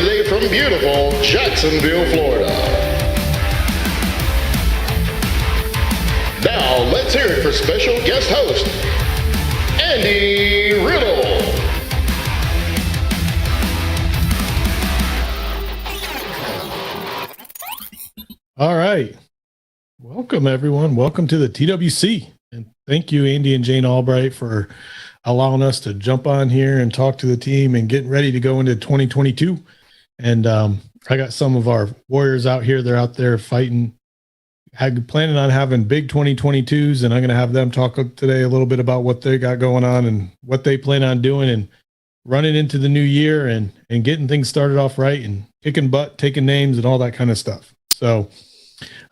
today from beautiful Jacksonville, Florida. Now, let's hear it for special guest host, Andy Riddle. All right. Welcome, everyone. Welcome to the TWC. And thank you, Andy and Jane Albright, for allowing us to jump on here and talk to the team and getting ready to go into 2022. And I got some of our warriors out here. They're out there fighting. I'm planning on having big 2022s, and I'm going to have them talk today a little bit about what they got going on and what they plan on doing and running into the new year and getting things started off right and kicking butt, taking names, and all that kind of stuff. So,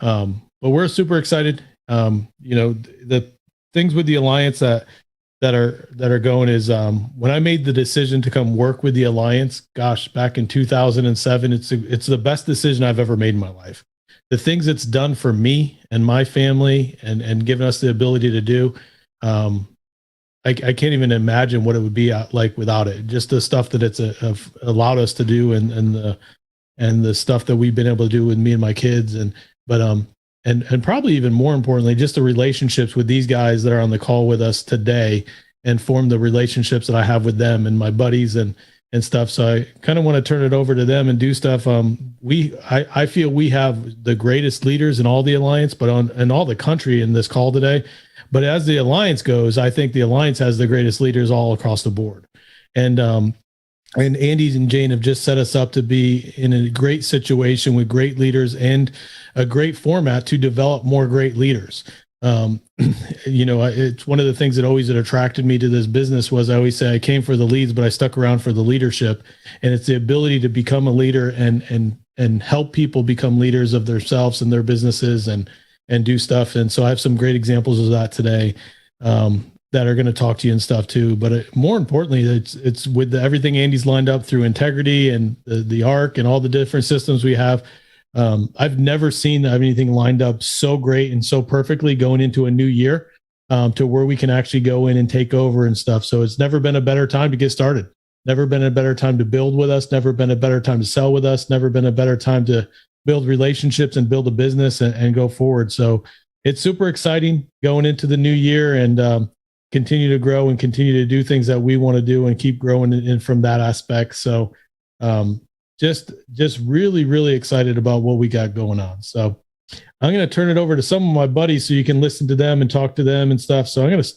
but we're super excited. The things with the Alliance that are going is when I made the decision to come work with the Alliance, gosh, back in 2007, it's the best decision I've ever made in my life. The things it's done for me and my family and given us the ability to do, I can't even imagine what it would be like without it. Just the stuff that it's allowed us to do and the stuff that we've been able to do with me and my kids and probably even more importantly, just the relationships with these guys that are on the call with us today and form the relationships that I have with them and my buddies and stuff. So I kind of want to turn it over to them and do stuff. I feel we have the greatest leaders in all the Alliance, but in all the country in this call today. But as the Alliance goes, I think the Alliance has the greatest leaders all across the board. And Andy and Jane have just set us up to be in a great situation with great leaders and a great format to develop more great leaders. It's one of the things that always attracted me to this business was I always say I came for the leads, but I stuck around for the leadership. And it's the ability to become a leader and help people become leaders of themselves and their businesses and do stuff. And so I have some great examples of that today. That are going to talk to you and stuff too. But more importantly, it's with everything Andy's lined up through integrity and the ARC and all the different systems we have. I've never seen anything lined up so great and so perfectly going into a new year to where we can actually go in and take over and stuff. So it's never been a better time to get started. Never been a better time to build with us. Never been a better time to sell with us. Never been a better time to build relationships and build a business and go forward. So it's super exciting going into the new year and continue to grow and continue to do things that we want to do and keep growing in from that aspect. So just really, really excited about what we got going on. So I'm going to turn it over to some of my buddies so you can listen to them and talk to them and stuff. So I'm going to,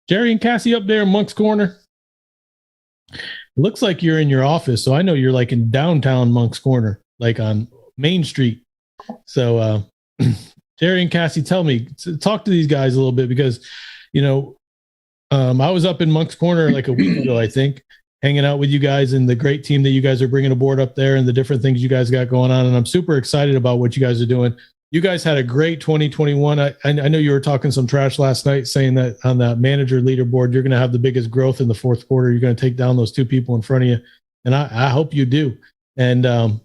Jerry and Cassie up there in Monk's Corner. It looks like you're in your office. So I know you're like in downtown Monk's Corner, like on Main Street. So Jerry and Cassie, talk to these guys a little bit because, I was up in Monk's Corner like a week ago, I think, hanging out with you guys and the great team that you guys are bringing aboard up there and the different things you guys got going on. And I'm super excited about what you guys are doing. You guys had a great 2021. I know you were talking some trash last night saying that on that manager leaderboard, you're going to have the biggest growth in the fourth quarter. You're going to take down those two people in front of you. And I hope you do. And,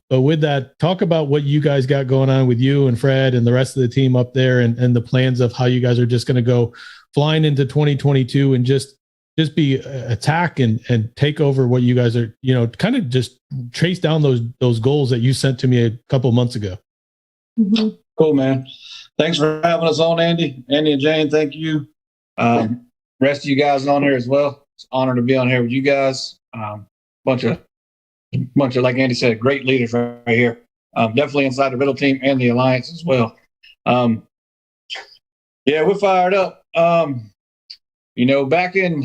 but with that, talk about what you guys got going on with you and Fred and the rest of the team up there and the plans of how you guys are just going to go flying into 2022 and just be attack and take over what you guys are, kind of just trace down those goals that you sent to me a couple of months ago. Mm-hmm. Cool, man. Thanks for having us on, Andy and Jane. Thank you. Rest of you guys on here as well. It's an honor to be on here with you guys. Bunch of, like Andy said, great leaders right here. Definitely inside the Riddle team and the Alliance as well. Yeah, we're fired up. Back in,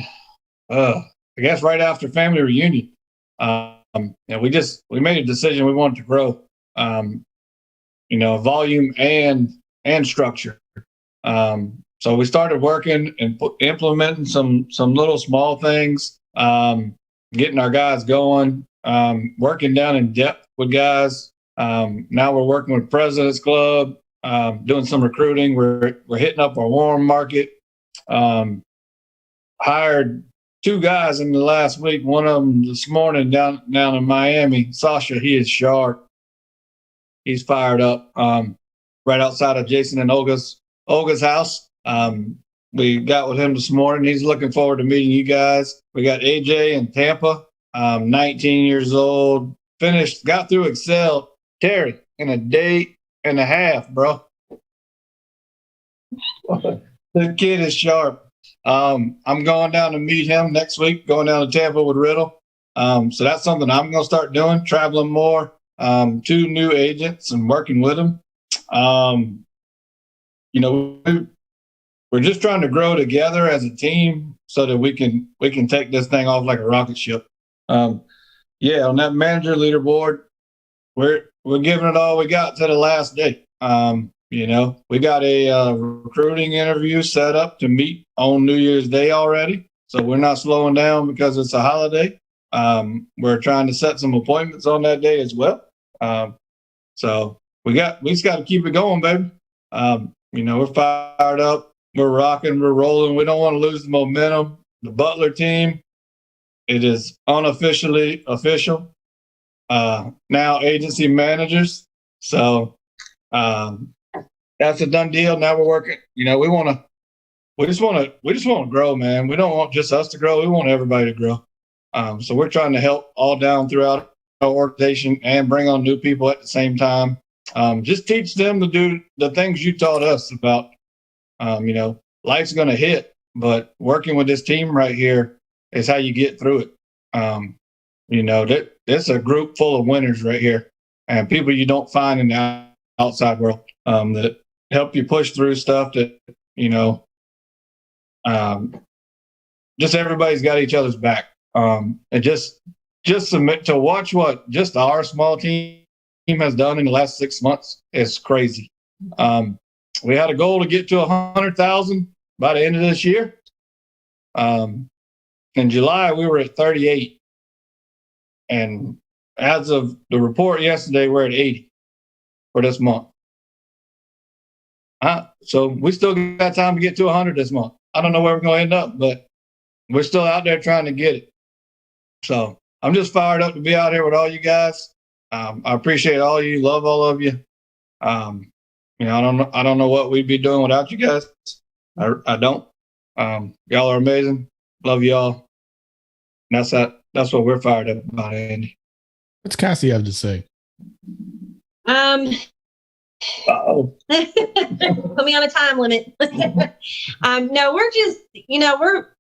I guess right after family reunion, we made a decision we wanted to grow, volume and structure. So we started working and implementing some little small things, getting our guys going, working down in depth with guys. Now we're working with President's Club, doing some recruiting. We're hitting up our warm market. Hired two guys in the last week. One of them this morning down in Miami. Sasha, he is sharp. He's fired up. Right outside of Jason and Olga's house. We got with him this morning. He's looking forward to meeting you guys. We got AJ in Tampa, 19 years old, got through Excel, Terry, in a day and a half, bro. The kid is sharp. I'm going down to meet him next week, going down to Tampa with Riddle. So that's something I'm going to start doing, traveling more, to new agents and working with them. We're just trying to grow together as a team so that we can take this thing off like a rocket ship. On that manager leaderboard, we're giving it all we got to the last day. We got a recruiting interview set up to meet on New Year's Day already. So we're not slowing down because it's a holiday. We're trying to set some appointments on that day as well. So we just got to keep it going, baby. We're fired up. We're rocking. We're rolling. We don't want to lose the momentum. The Butler team, it is unofficially official. Now agency managers. So that's a done deal. Now we're working. We just want to grow, man. We don't want just us to grow. We want everybody to grow. So we're trying to help all down throughout our organization and bring on new people at the same time. Just teach them to do the things you taught us about. Life's going to hit, but working with this team right here is how you get through it. There's a group full of winners right here, and people you don't find in the outside world that help you push through stuff that, just everybody's got each other's back. And just submit to watch what just our small team has done in the last 6 months is crazy. We had a goal to get to 100,000 by the end of this year. In July, we were at 38. And as of the report yesterday, we're at 80 for this month. So we still got time to get to 100 this month. I don't know where we're going to end up, but we're still out there trying to get it. So I'm just fired up to be out here with all you guys. I appreciate all you, love all of you. I don't know what we'd be doing without you guys. I don't. Y'all are amazing. Love y'all. And that's what we're fired up about, Andy. What's Cassie have to say? Put me on a time limit. No, we're just, we're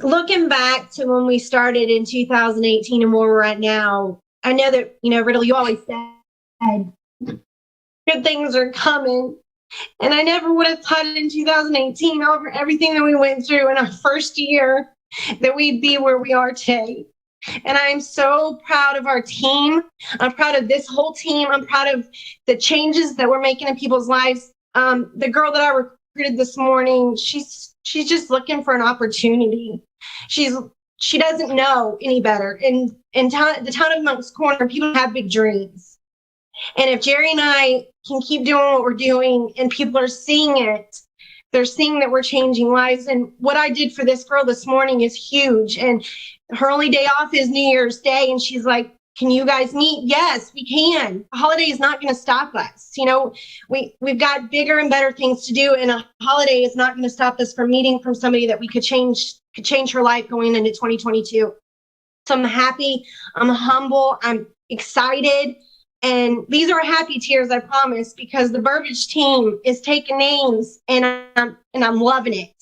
looking back to when we started in 2018 and where we're at now. I know that, Riddle, you always said good things are coming. And I never would have thought in 2018 over everything that we went through in our first year that we'd be where we are today. And I'm so proud of our team. I'm proud of this whole team. I'm proud of the changes that we're making in people's lives. The girl that I recruited this morning, she's just looking for an opportunity. She doesn't know any better. In the town of Moncks Corner, people have big dreams. And if Jerry and I can keep doing what we're doing and people are seeing it, they're seeing that we're changing lives. And what I did for this girl this morning is huge. And her only day off is New Year's Day. And she's like, can you guys meet? Yes, we can. A holiday is not going to stop us. We've got bigger and better things to do. And a holiday is not going to stop us from meeting from somebody that we could change her life going into 2022. So I'm happy. I'm humble. I'm excited. And these are happy tears, I promise, because the Burbage team is taking names and I'm loving it.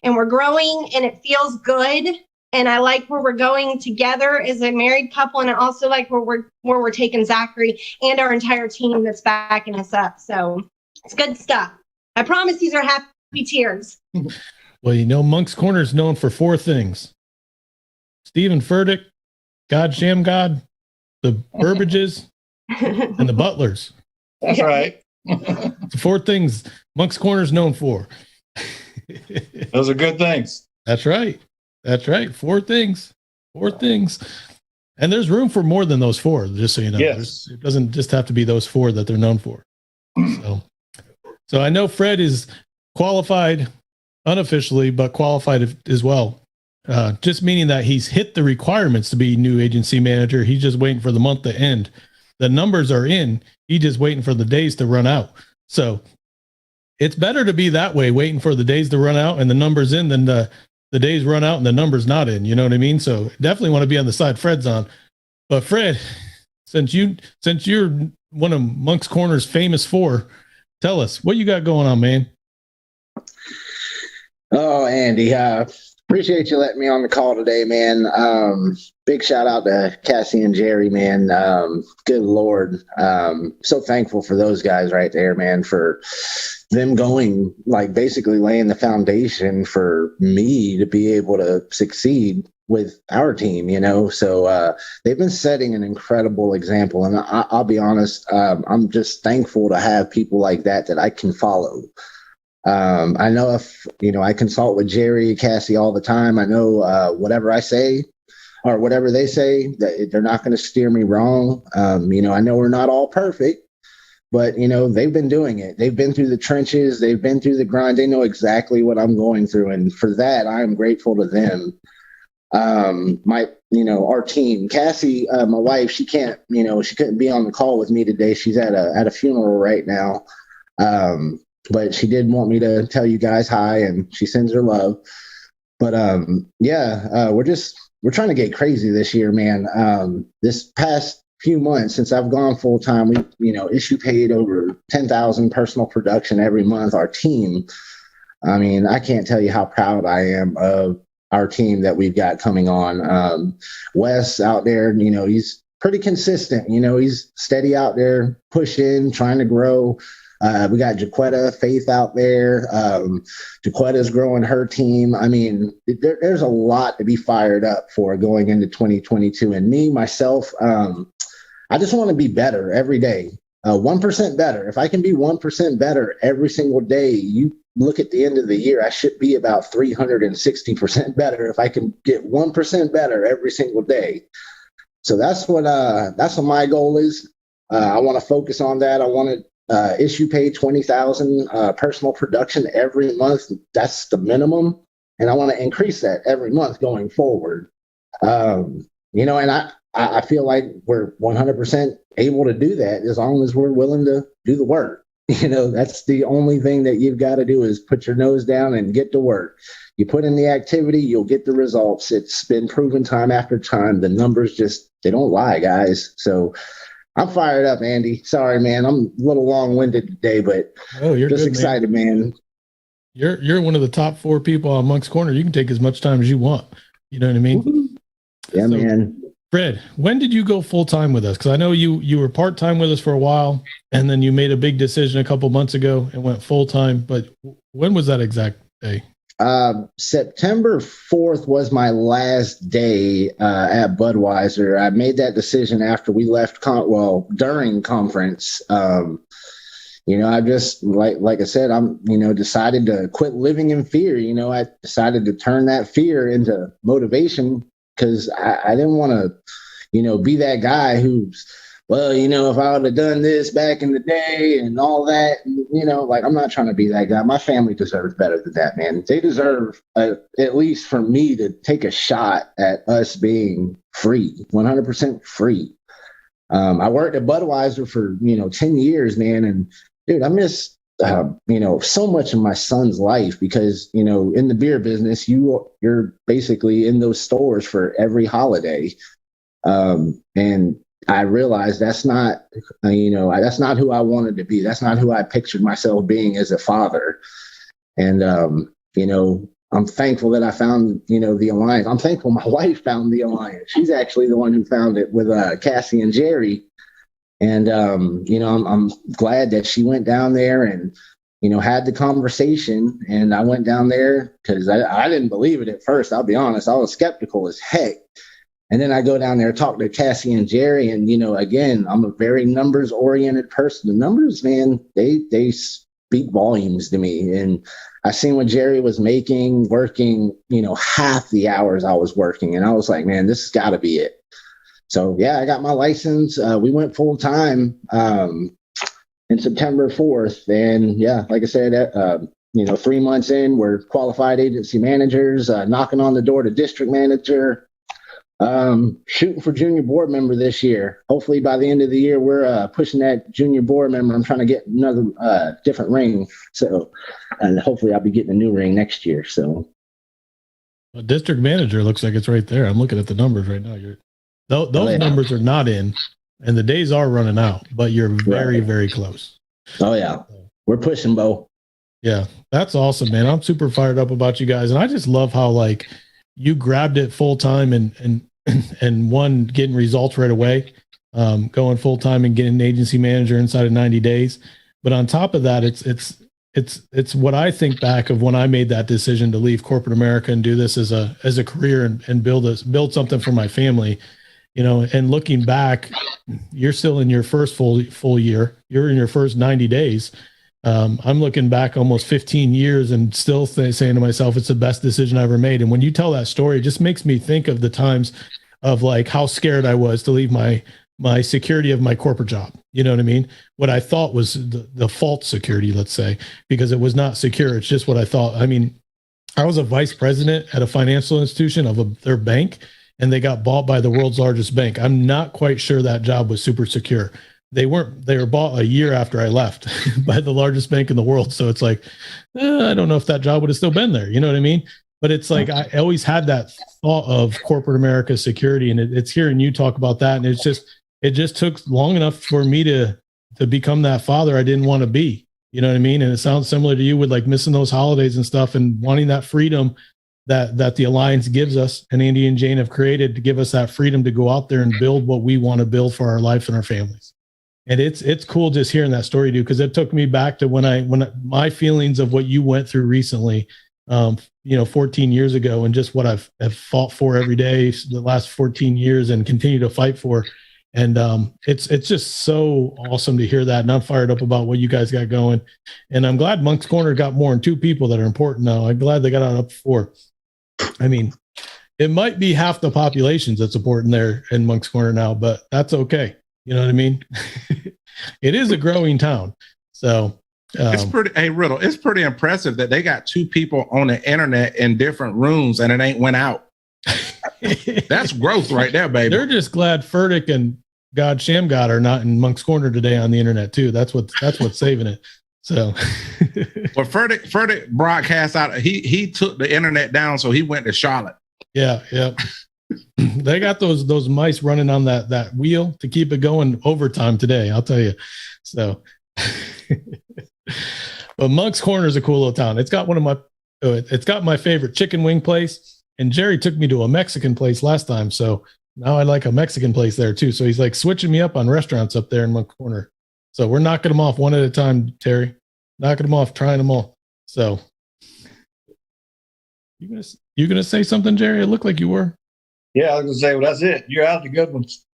And we're growing and it feels good. And I like where we're going together as a married couple. And I also like where we're taking Zachary and our entire team that's backing us up. So it's good stuff. I promise these are happy tears. Well, Moncks Corner is known for 4 things: Stephen Furtick, God Sham God, the Burbages, and the Butlers. That's right. The 4 things Moncks Corner is known for. Those are good things. That's right. 4 things. And there's room for more than those 4, just so you know. Yes. It doesn't just have to be those 4 that they're known for. So I know Fred is qualified unofficially, but qualified as well. Just meaning that he's hit the requirements to be new agency manager. He's just waiting for the month to end. The numbers are in. He's just waiting for the days to run out. So it's better to be that way, waiting for the days to run out and the numbers in, than the days run out and the numbers not in. You know what I mean? So definitely want to be on the side Fred's on. But Fred, since you're one of Monk's Corner's famous four, tell us what you got going on, man. Oh, Andy, appreciate you letting me on the call today, man. Big shout out to Cassie and Jerry, man. Good Lord. So thankful for those guys right there, man, for them going, like, basically laying the foundation for me to be able to succeed with our team, you know. So they've been setting an incredible example. And I'll be honest, I'm just thankful to have people like that I can follow. I know if, I consult with Jerry, Cassie all the time. I know whatever I say or whatever they say, that they're not going to steer me wrong. I know we're not all perfect, but, they've been doing it. They've been through the trenches. They've been through the grind. They know exactly what I'm going through. And for that, I am grateful to them. Our team, Cassie, my wife, she can't, she couldn't be on the call with me today. She's at a funeral right now. But she did want me to tell you guys hi, and she sends her love. But we're trying to get crazy this year, man. This past few months since I've gone full time, we issue paid over 10,000 personal production every month. Our team, I mean, I can't tell you how proud I am of our team that we've got coming on. Wes out there, he's pretty consistent. He's steady out there, pushing, trying to grow. We got Jaquetta Faith out there. Jaquetta's growing her team. I mean, there's a lot to be fired up for going into 2022. And me, myself, I just want to be better every day. 1% better. If I can be 1% better every single day, you look at the end of the year, I should be about 360% better if I can get 1% better every single day. So that's what my goal is. I want to focus on that. I want to issue paid 20,000 personal production every month. That's the minimum. And I want to increase that every month going forward. And I feel like we're 100% able to do that as long as we're willing to do the work. That's the only thing that you've got to do is put your nose down and get to work. You put in the activity, you'll get the results. It's been proven time after time. The numbers they don't lie, guys. So I'm fired up, Andy. Sorry, man. I'm a little long-winded today, but you're just good, excited, man. You're one of the top 4 people on Monk's Corner. You can take as much time as you want. You know what I mean? Woo-hoo. Yeah, so, man. Fred, when did you go full-time with us? Because I know you were part-time with us for a while, and then you made a big decision a couple months ago and went full-time. But when was that exact day? September 4th was my last day at Budweiser. I made that decision after we left, during conference. I just, like I said, I'm, decided to quit living in fear. I decided to turn that fear into motivation because I didn't want to, be that guy who's, if I would have done this back in the day and all that, I'm not trying to be that guy. My family deserves better than that, man. They deserve, at least for me, to take a shot at us being free, 100% free. I worked at Budweiser for, 10 years, man. And dude, I miss, so much of my son's life because, in the beer business, you're basically in those stores for every holiday. And I realized that's not who I wanted to be. That's not who I pictured myself being as a father. And, I'm thankful that I found, the alliance. I'm thankful my wife found the alliance. She's actually the one who found it with Cassie and Jerry. And, I'm glad that she went down there and, had the conversation. And I went down there because I didn't believe it at first. I'll be honest. I was skeptical as heck. And then I go down there, talk to Cassie and Jerry. And, again, I'm a very numbers oriented person. The numbers, man, they speak volumes to me. And I seen what Jerry was making, working, half the hours I was working. And I was like, man, this has got to be it. So, yeah, I got my license. We went full time in September 4th. And, yeah, like I said, 3 months in, we're qualified agency managers, knocking on the door to district manager. Shooting for junior board member this year. Hopefully by the end of the year, we're pushing that junior board member. I'm trying to get another different ring. So, and hopefully I'll be getting a new ring next year. So, a district manager looks like it's right there. I'm looking at the numbers right now. Those numbers are not in, and the days are running out, but you're very, very close. Oh yeah, we're pushing, Bo. Yeah, that's awesome, man. I'm super fired up about you guys, and I just love how like you grabbed it full time and one getting results right away, going full time and getting an agency manager inside of 90 days. But on top of that, it's what I think back of when I made that decision to leave corporate America and do this as a career and build something for my family. You know, and looking back, you're still in your first full year. You're in your first 90 days. I'm looking back almost 15 years and still saying to myself, it's the best decision I ever made. And when you tell that story, it just makes me think of the times of like how scared I was to leave my security of my corporate job. You know what I mean? What I thought was the false security, let's say, because it was not secure. It's just what I thought. I mean, I was a vice president at a financial institution of their bank, and they got bought by the world's largest bank. I'm not quite sure that job was super secure. They were bought a year after I left by the largest bank in the world. So it's like, I don't know if that job would have still been there. You know what I mean? But it's like, I always had that thought of corporate America security, and it's hearing you talk about that. And it just took long enough for me to become that father I didn't want to be. You know what I mean? And it sounds similar to you with like missing those holidays and stuff and wanting that freedom that the Alliance gives us, and Andy and Jane have created to give us that freedom to go out there and build what we want to build for our life and our families. And it's cool just hearing that story, dude, because it took me back to when my feelings of what you went through recently, 14 years ago, and just what I've fought for every day the last 14 years and continue to fight for. And it's just so awesome to hear that. And I'm fired up about what you guys got going. And I'm glad Monk's Corner got more than 2 people that are important now. I'm glad they got out up 4. I mean, it might be half the populations that's important there in Monk's Corner now, but that's okay. You know what I mean? It is a growing town. So it's pretty, hey, Riddle, it's pretty impressive that they got 2 people on the internet in different rooms and it ain't went out. That's growth right there, baby. They're just glad Furtick and God Shamgod are not in Monk's Corner today on the internet too. That's what's saving it. So well, Furtick broadcast out. He took the internet down, so he went to Charlotte. Yeah. They got those mice running on that wheel to keep it going overtime today, I'll tell you. So but Monk's Corner is a cool little town. It's got my favorite chicken wing place, and Jerry took me to a Mexican place last time, so now I like a Mexican place there too. So he's like switching me up on restaurants up there in Monk's Corner. So we're knocking them off one at a time, Terry. Knocking them off, trying them all. So you gonna say something, Jerry? It looked like you were. Yeah, I was gonna say, well, that's it. You're out the good ones.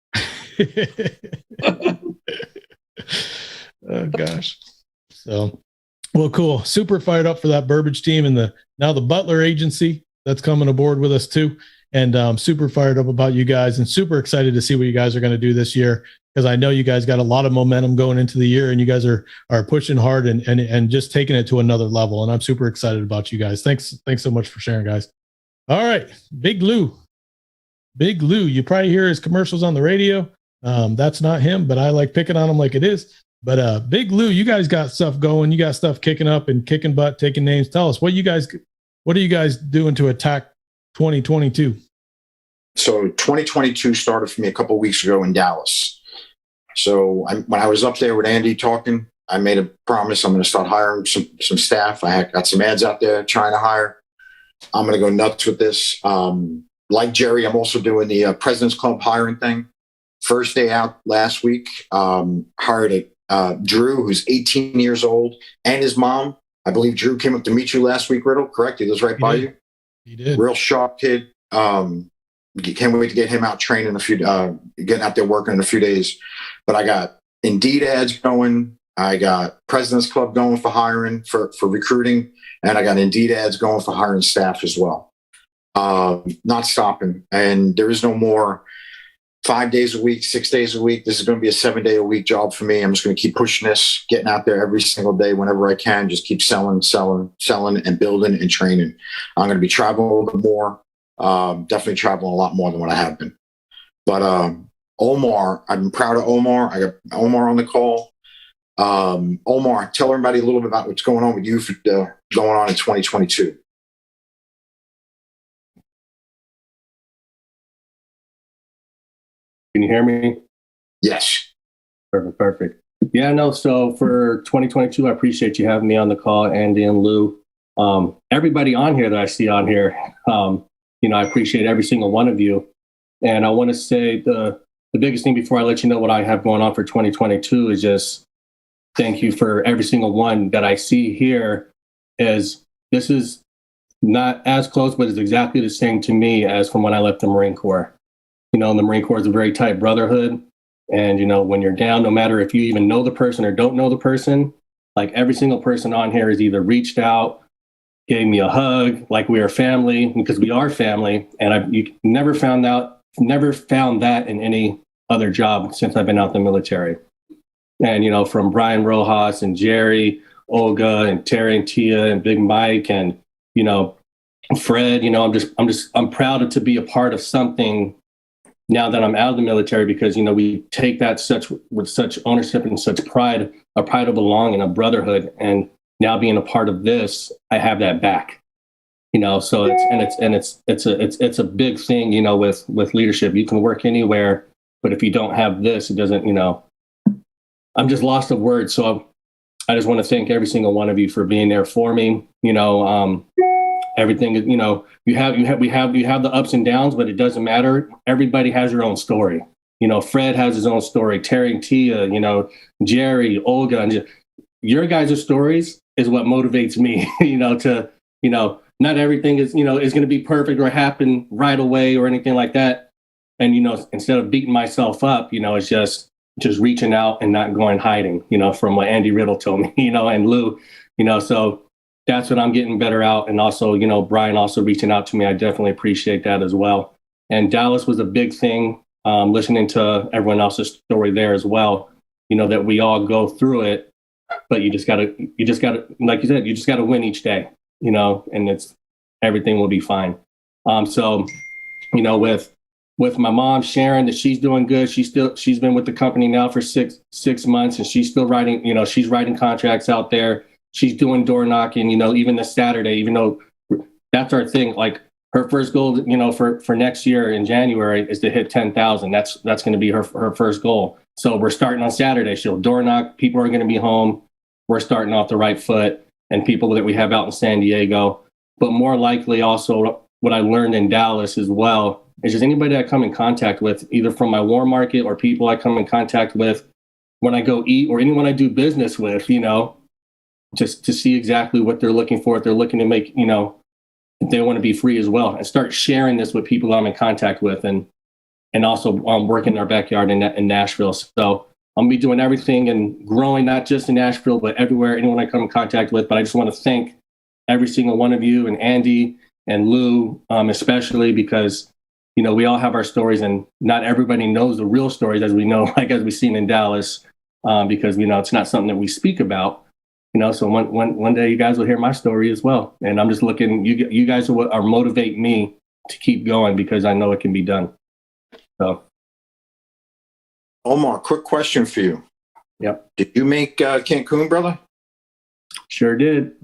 Oh gosh. So well, cool. Super fired up for that Burbage team and now the Butler agency that's coming aboard with us too. And super fired up about you guys and super excited to see what you guys are going to do this year, because I know you guys got a lot of momentum going into the year and you guys are pushing hard and just taking it to another level. And I'm super excited about you guys. Thanks so much for sharing, guys. All right. Big Lou. You probably hear his commercials on the radio. That's not him, but I like picking on him like it is. But Big Lou, you guys got stuff going. You got stuff kicking up and kicking butt, taking names. Tell us what are you guys doing to attack 2022? So 2022 started for me a couple of weeks ago in Dallas. So when I was up there with Andy talking, I made a promise I'm going to start hiring some staff. I got some ads out there trying to hire. I'm going to go nuts with this. Like Jerry, I'm also doing the President's Club hiring thing. First day out last week, hired Drew, who's 18 years old, and his mom. I believe Drew came up to meet you last week, Riddle, correct? He lives right by you. He did. Real sharp kid. Can't wait to get him out training getting out there working in a few days. But I got Indeed ads going. I got President's Club going for hiring, for recruiting. And I got Indeed ads going for hiring staff as well. Not stopping. And there is no more 5 days a week, 6 days a week. This is going to be a 7-day-a-week job for me. I'm just going to keep pushing this, getting out there every single day whenever I can, just keep selling, and building and training. I'm going to be traveling a little bit more, definitely traveling a lot more than what I have been. But Omar, I'm proud of Omar. I got Omar on the call. Omar, tell everybody a little bit about what's going on with you going on in 2022. Can you hear me? Yes. Perfect. Yeah, no. So for 2022, I appreciate you having me on the call, Andy and Lou. Everybody on here that I see on here, I appreciate every single one of you. And I want to say the biggest thing before I let you know what I have going on for 2022 is just thank you for every single one that I see here. This is not as close, but it's exactly the same to me as from when I left the Marine Corps. The Marine Corps is a very tight brotherhood. And, when you're down, no matter if you even know the person or don't know the person, like every single person on here has either reached out, gave me a hug, like we are family, because we are family. And you never found that in any other job since I've been out the military. And, from Brian Rojas and Jerry, Olga and Terry and Tia and Big Mike and, Fred, I'm proud to be a part of something now that I'm out of the military, because, we take that with such ownership and such pride, a pride of belonging, a brotherhood. And now being a part of this, I have that back, so it's a big thing, with leadership. You can work anywhere, but if you don't have this, it doesn't, I'm just lost of words. So I just want to thank every single one of you for being there for me. Everything, we have the ups and downs, but it doesn't matter. Everybody has your own story. Fred has his own story, Terry and Tia, Jerry, Olga, and your guys' stories is what motivates me, not everything is going to be perfect or happen right away or anything like that. And, instead of beating myself up, it's just reaching out and not going hiding, from what Andy Riddle told me, and Lou, so that's what I'm getting better out. And also, Brian also reaching out to me. I definitely appreciate that as well. And Dallas was a big thing, listening to everyone else's story there as well, that we all go through it, but you just gotta, like you said, you just gotta win each day, and everything will be fine. So, with my mom, Sharon, that she's doing good. She's been with the company now for six months, and she's still writing, she's writing contracts out there. She's doing door knocking, even this Saturday, even though that's our thing. Like her first goal, for next year in January is to hit 10,000. That's going to be her first goal. So we're starting on Saturday. She'll door knock. People are going to be home. We're starting off the right foot, and people that we have out in San Diego. But more likely also what I learned in Dallas as well is just anybody I come in contact with, either from my warm market or people I come in contact with when I go eat or anyone I do business with, just to see exactly what they're looking for. If they're looking to make, they want to be free as well, and start sharing this with people I'm in contact with, and also work in our backyard in Nashville. So I'm gonna be doing everything and growing, not just in Nashville, but everywhere, anyone I come in contact with. But I just want to thank every single one of you, and Andy and Lou, especially because, we all have our stories, and not everybody knows the real stories as we know, like as we've seen in Dallas, because, it's not something that we speak about. So one day you guys will hear my story as well. And I'm just looking, you guys are motivate me to keep going, because I know it can be done. So. Omar, quick question for you. Yep. Did you make Cancun, brother? Sure did.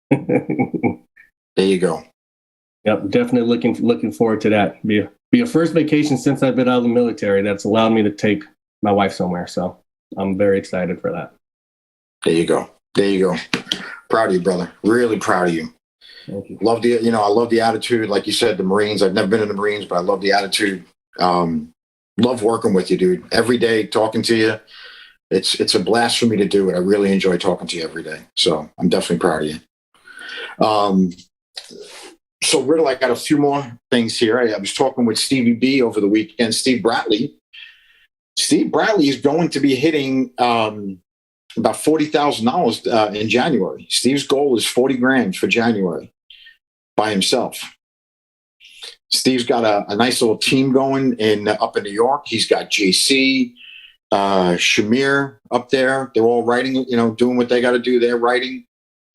There you go. Yep. Definitely looking forward to that. Be a first vacation since I've been out of the military that's allowed me to take my wife somewhere. So I'm very excited for that. There you go. Proud of you, brother. Really proud of you. Thank you. I love the attitude. Like you said, the Marines, I've never been in the Marines, but I love the attitude. Love working with you, dude. Every day talking to you. It's a blast for me to do it. I really enjoy talking to you every day. So I'm definitely proud of you. So Riddle, I got a few more things here. I was talking with Stevie B over the weekend, Steve Bratley. Steve Bratley is going to be hitting about $40,000 in January. Steve's goal is 40 grand for January by himself. Steve's got a nice little team going up in New York. He's got JC, Shamir up there. They're all writing, doing what they got to do. They're writing.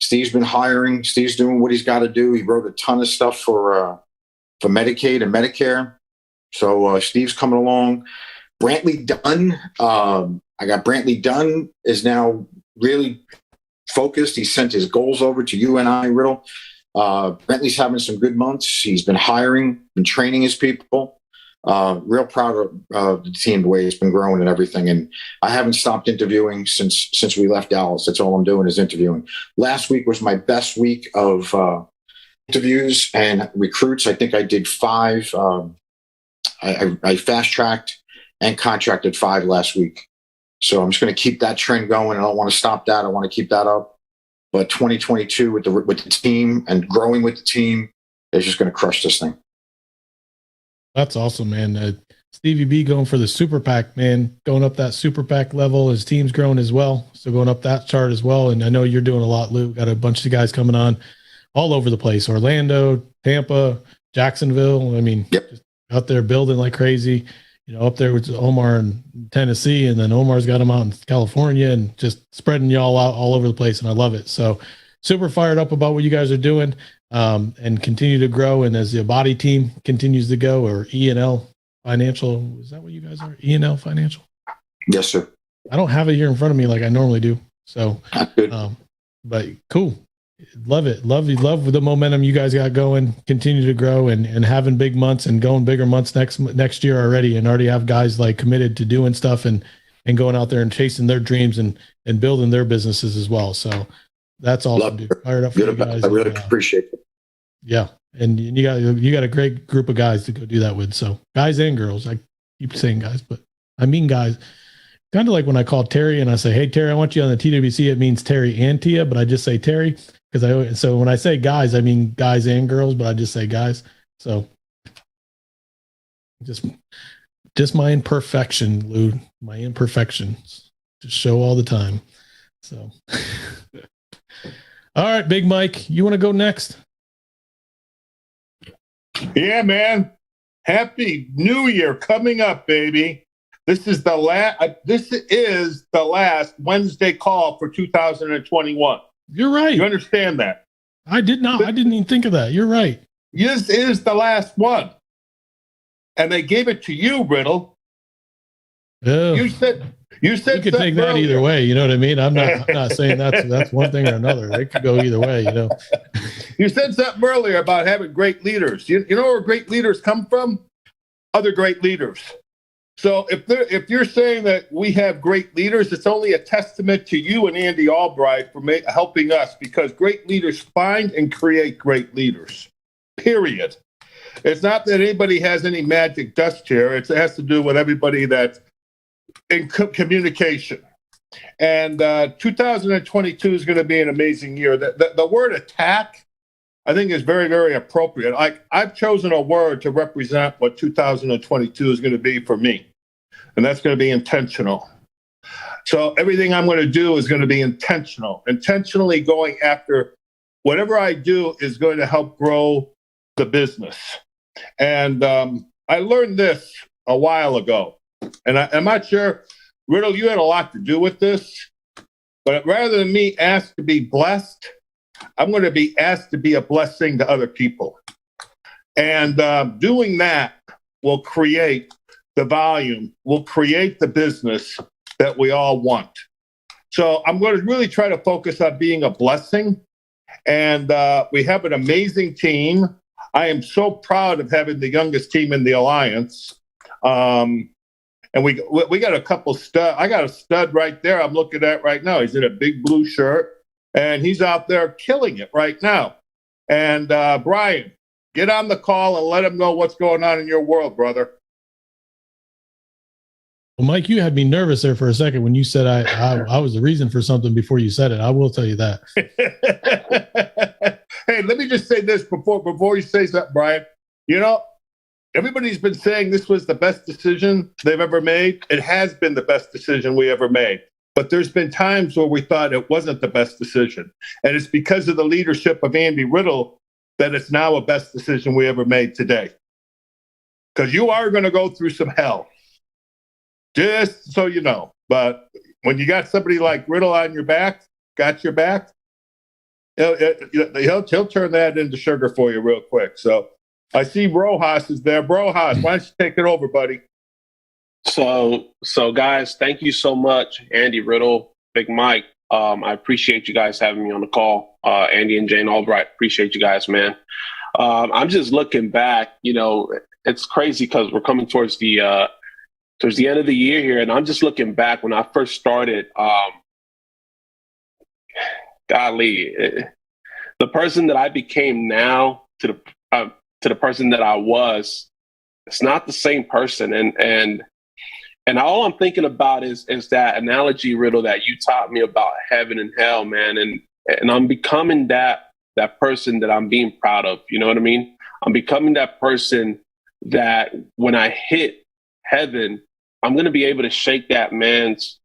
Steve's been hiring. Steve's doing what he's got to do. He wrote a ton of stuff for Medicaid and Medicare. So Steve's coming along. Brantley Dunn, I got Brantley Dunn is now really focused. He sent his goals over to you and I, Riddle. Brantley's having some good months. He's been hiring, been training his people. Real proud of the team, the way it's been growing and everything. And I haven't stopped interviewing since we left Dallas. That's all I'm doing is interviewing. Last week was my best week of interviews and recruits. I think I did 5. I fast-tracked and contracted 5 last week. So I'm just going to keep that trend going. I don't want to stop that. I want to keep that up. But 2022 with the team and growing with the team is just going to crush this thing. That's awesome, man. Stevie B going for the super PAC, man, going up that super PAC level. His team's grown as well. So going up that chart as well. And I know you're doing a lot, Lou. Got a bunch of guys coming on all over the place. Orlando, Tampa, Jacksonville. I mean, yep. Just out there building like crazy. You know, up there with Omar in Tennessee, and then Omar's got him out in California, and just spreading y'all out all over the place. And I love it. So super fired up about what you guys are doing, and continue to grow. And as the body team continues to go, or E&L Financial, is that what you guys are? E&L Financial? Yes, sir. I don't have it here in front of me like I normally do. So, but cool. Love it. Love the momentum you guys got going, continue to grow and having big months and going bigger months next year already, and already have guys like committed to doing stuff and going out there and chasing their dreams and building their businesses as well. So that's awesome, dude. Fired up for you guys. I really appreciate it. Yeah. And you got a great group of guys to go do that with. So guys and girls, I keep saying guys, but I mean guys. Kind of like when I call Terry and I say, "Hey Terry, I want you on the TWC." It means Terry and Tia, but I just say Terry. So when I say guys, I mean guys and girls, but I just say guys. So just my imperfection, Lou, my imperfections just show all the time. So, all right, Big Mike, you want to go next? Yeah, man. Happy New Year coming up, baby. This is the last Wednesday call for 2021. You're right. You understand that? I did not. I didn't even think of that. You're right. This is the last one. And they gave it to you, Riddle. You said you could take that either way. You know what I mean? I'm not saying that's one thing or another. It could go either way, you know. You said something earlier about having great leaders. You know where great leaders come from? Other great leaders. So if you're saying that we have great leaders, it's only a testament to you and Andy Albright for helping us, because great leaders find and create great leaders, period. It's not that anybody has any magic dust here. It has to do with everybody that's in communication. And 2022 is going to be an amazing year. The word attack, I think, is very, very appropriate. I've chosen a word to represent what 2022 is going to be for me. And that's going to be intentional. So everything I'm going to do is going to be intentional. Intentionally going after whatever I do is going to help grow the business. And I learned this a while ago. And I'm not sure, Riddle, you had a lot to do with this. But rather than me asked to be blessed, I'm going to be asked to be a blessing to other people. And doing that will create the volume, will create the business that we all want. So I'm going to really try to focus on being a blessing. And we have an amazing team. I am so proud of having the youngest team in the Alliance. And we got a couple stud. I got a stud right there I'm looking at right now. He's in a big blue shirt, and he's out there killing it right now. And Brian, get on the call and let him know what's going on in your world, brother. Well, Mike, you had me nervous there for a second when you said I was the reason for something before you said it. I will tell you that. Hey, let me just say this before you say something, Brian. You know, everybody's been saying this was the best decision they've ever made. It has been the best decision we ever made. But there's been times where we thought it wasn't the best decision. And it's because of the leadership of Andy Riddle that it's now a best decision we ever made today. Because you are going to go through some hell. Just so you know. But when you got somebody like Riddle on your back, got your back, he'll turn that into sugar for you real quick. So I see Rojas is there. Rojas, why don't you take it over, buddy? So guys, thank you so much, Andy Riddle, Big Mike. I appreciate you guys having me on the call. Andy and Jane Albright, appreciate you guys, man. I'm just looking back, you know, it's crazy because we're coming towards the end of the year here, and I'm just looking back when I first started. Golly, the person that I became now to the person that I was, it's not the same person. And all I'm thinking about is that analogy, Riddle, that you taught me about heaven and hell, man. And I'm becoming that person that I'm being proud of. You know what I mean? I'm becoming that person that when I hit heaven, I'm going to be able to shake that man's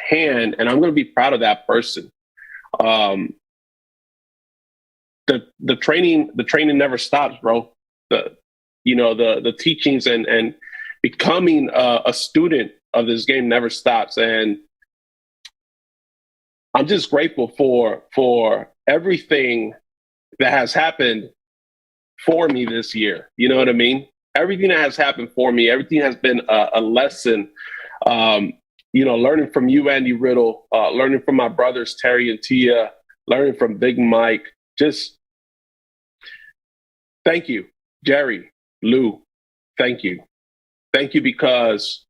hand, and I'm going to be proud of that person. The training never stops, bro. The teachings and becoming a student of this game never stops. And I'm just grateful for everything that has happened for me this year. You know what I mean? Everything that has happened for me, everything has been a lesson. Learning from you, Andy Riddle, learning from my brothers, Terry and Tia, learning from Big Mike. Just thank you, Jerry, Lou. Thank you. Thank you, because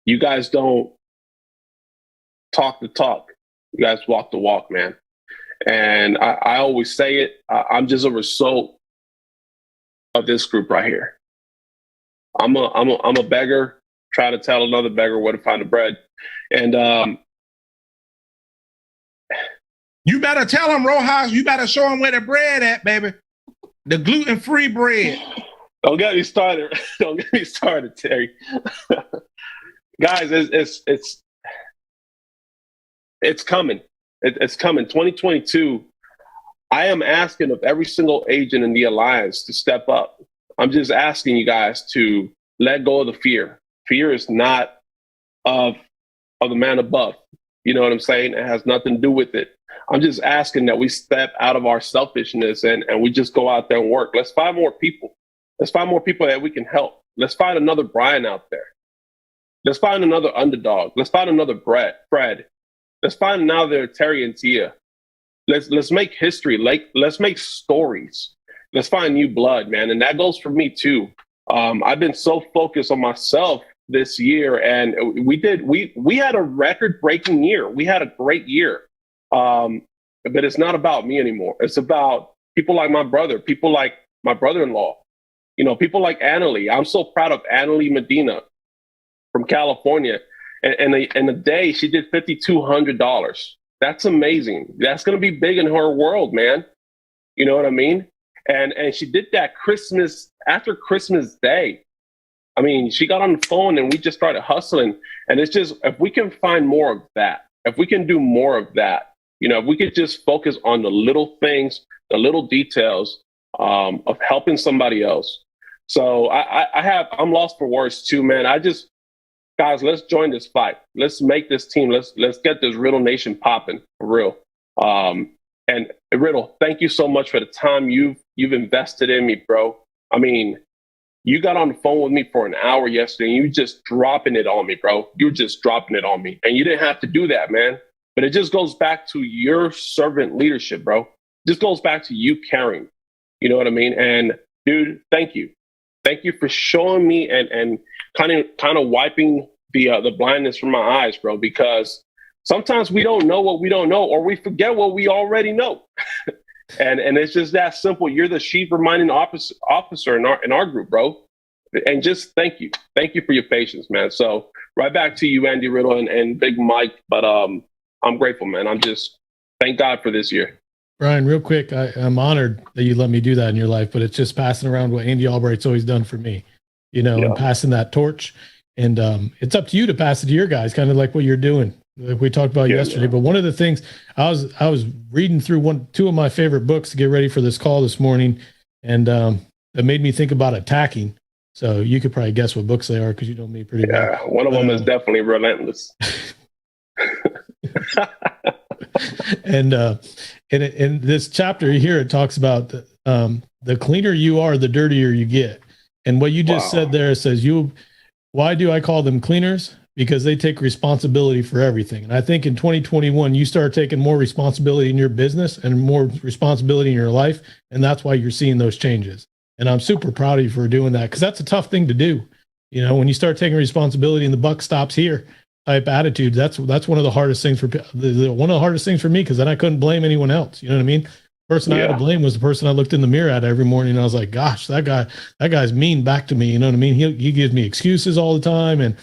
you guys don't talk the talk. You guys walk the walk, man. And I always say it. I'm just a result of this group right here. I'm a beggar, trying to tell another beggar where to find the bread. And You better tell them, Rojas. You better show them where the bread at, baby. The gluten-free bread. Don't get me started. Don't get me started, Terry. Guys, it's coming. It's coming. 2022. I am asking of every single agent in the alliance to step up. I'm just asking you guys to let go of the fear. Fear is not of the man above. You know what I'm saying? It has nothing to do with it. I'm just asking that we step out of our selfishness and we just go out there and work. Let's find more people. Let's find more people that we can help. Let's find another Brian out there. Let's find another underdog. Let's find another Fred. Let's find another Terry and Tia. Let's make history. Let's make stories. Let's find new blood, man. And that goes for me too. I've been so focused on myself this year, and we had a record-breaking year. We had a great year. But it's not about me anymore. It's about people like my brother, people like my brother-in-law, people like Annalie. I'm so proud of Annalie Medina from California. And in a day, she did $5,200. That's amazing. That's going to be big in her world, man. You know what I mean? And she did that after Christmas Day. I mean, she got on the phone and we just started hustling. And it's just, if we can find more of that, if we can do more of that, if we could just focus on the little things, the little details of helping somebody else. So I'm lost for words too, man. Guys, let's join this fight. Let's make this team. Let's get this Riddle Nation popping for real. And Riddle, thank you so much for the time you've invested in me, bro. I mean, you got on the phone with me for an hour yesterday and you just dropping it on me, bro. You're just dropping it on me. And you didn't have to do that, man. But it just goes back to your servant leadership, bro. It just goes back to you caring. You know what I mean? And dude, thank you. Thank you for showing me and kind of wiping the blindness from my eyes, bro, because sometimes we don't know what we don't know, or we forget what we already know. and it's just that simple. You're the chief reminding officer in our group, bro. And just thank you. Thank you for your patience, man. So right back to you, Andy Riddle and Big Mike. But I'm grateful, man. Thank God for this year. Brian, real quick, I'm honored that you let me do that in your life, but it's just passing around what Andy Albright's always done for me, and passing that torch. And it's up to you to pass it to your guys, kind of like what you're doing, like we talked about yesterday. Yeah. But one of the things I was reading through two of my favorite books to get ready for this call this morning, and it made me think about attacking. So you could probably guess what books they are because you know me pretty well. Yeah, one of them is definitely Relentless. And in this chapter here, it talks about the cleaner you are, the dirtier you get. And what you just said there, it says why do I call them cleaners? Because they take responsibility for everything. And I think in 2021, you start taking more responsibility in your business and more responsibility in your life. And that's why you're seeing those changes. And I'm super proud of you for doing that, because that's a tough thing to do. You know, when you start taking responsibility and the buck stops here type attitude, that's one of the hardest things for one of the hardest things for me, because then I couldn't blame anyone else. You know what I mean? Person I had to blame was the person I looked in the mirror at every morning, and I was like, gosh, that guy's mean back to me. You know what I mean? He gives me excuses all the time. And,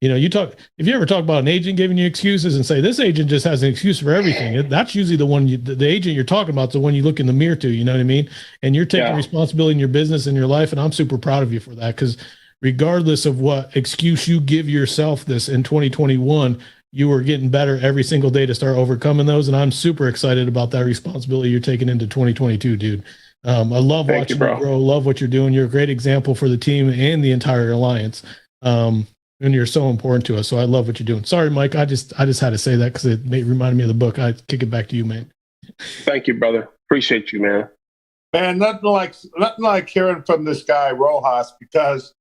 you know, if you ever talk about an agent giving you excuses and say, this agent just has an excuse for everything, that's usually the one, the agent you're talking about is the one you look in the mirror to, you know what I mean? And you're taking responsibility in your business and your life. And I'm super proud of you for that, because regardless of what excuse you give yourself this in 2021, you were getting better every single day to start overcoming those. And I'm super excited about that responsibility you're taking into 2022, dude. I love watching you grow, love what you're doing. You're a great example for the team and the entire alliance. And you're so important to us. So I love what you're doing. Sorry, Mike. I just had to say that because it reminded me of the book. I kick it back to you, man. Thank you, brother. Appreciate you, man. Man, nothing like hearing from this guy, Rojas, because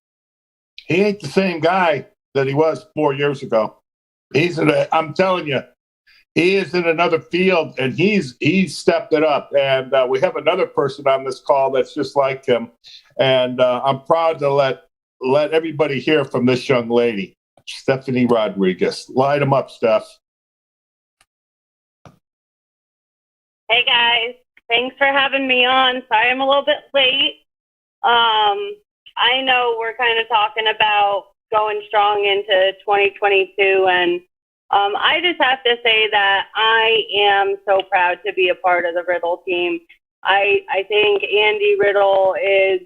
he ain't the same guy that he was 4 years ago. I'm telling you, he is in another field, and he's stepped it up. And we have another person on this call that's just like him. And I'm proud to let everybody hear from this young lady, Stephanie Rodriguez. Light him up, Steph. Hey guys, thanks for having me on. Sorry I'm a little bit late. I know we're kind of talking about going strong into 2022. And I just have to say that I am so proud to be a part of the Riddle team. I think Andy Riddle is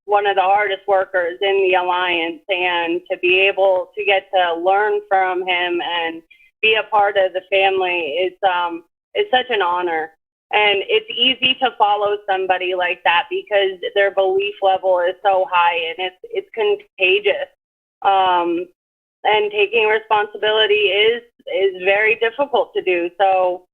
one of the hardest workers in the Alliance, and to be able to get to learn from him and be a part of the family is such an honor. And it's easy to follow somebody like that because their belief level is so high, and it's contagious. And taking responsibility is very difficult to do. So,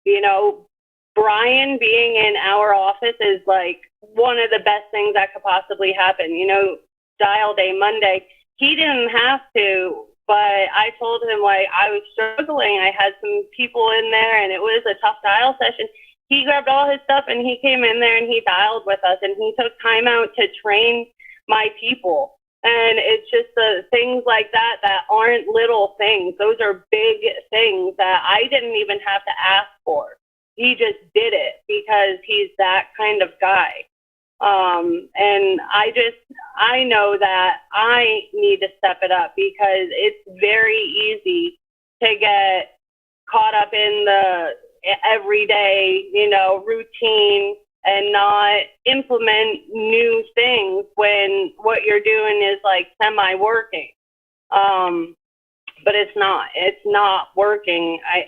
you know, Brian being in our office is like one of the best things that could possibly happen. You know, dial day Monday, he didn't have to, but I told him, like, I was struggling. I had some people in there and it was a tough dial session. He grabbed all his stuff and he came in there and he dialed with us, and he took time out to train my people. And it's just the things like that aren't little things. Those are big things that I didn't even have to ask for. He just did it because he's that kind of guy. And I know that I need to step it up, because it's very easy to get caught up in the everyday, you know, routine and not implement new things when what you're doing is like semi-working. But it's not working. I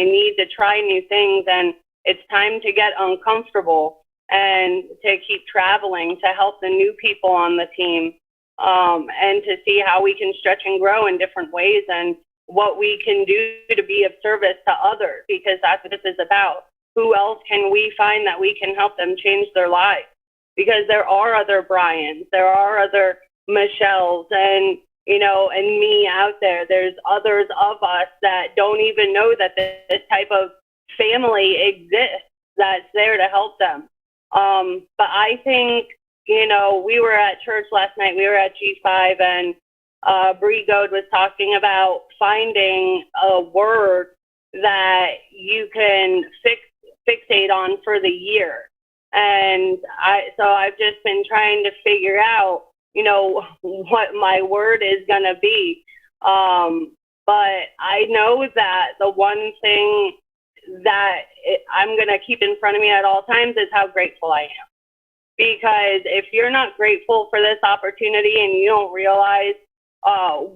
need to try new things, and it's time to get uncomfortable and to keep traveling to help the new people on the team, and to see how we can stretch and grow in different ways and what we can do to be of service to others, because that's what this is about. Who else can we find that we can help them change their lives? Because there are other Brians, there are other Michelles, and, you know, and me out there. There's others of us that don't even know that this type of family exists that's there to help them. But I think, you know, we were at church last night. We were at G5, and Bree Goad was talking about finding a word that you can fixate on for the year. And I've just been trying to figure out, you know, what my word is going to be. But I know that the one thing that I'm going to keep in front of me at all times is how grateful I am. Because if you're not grateful for this opportunity and you don't realize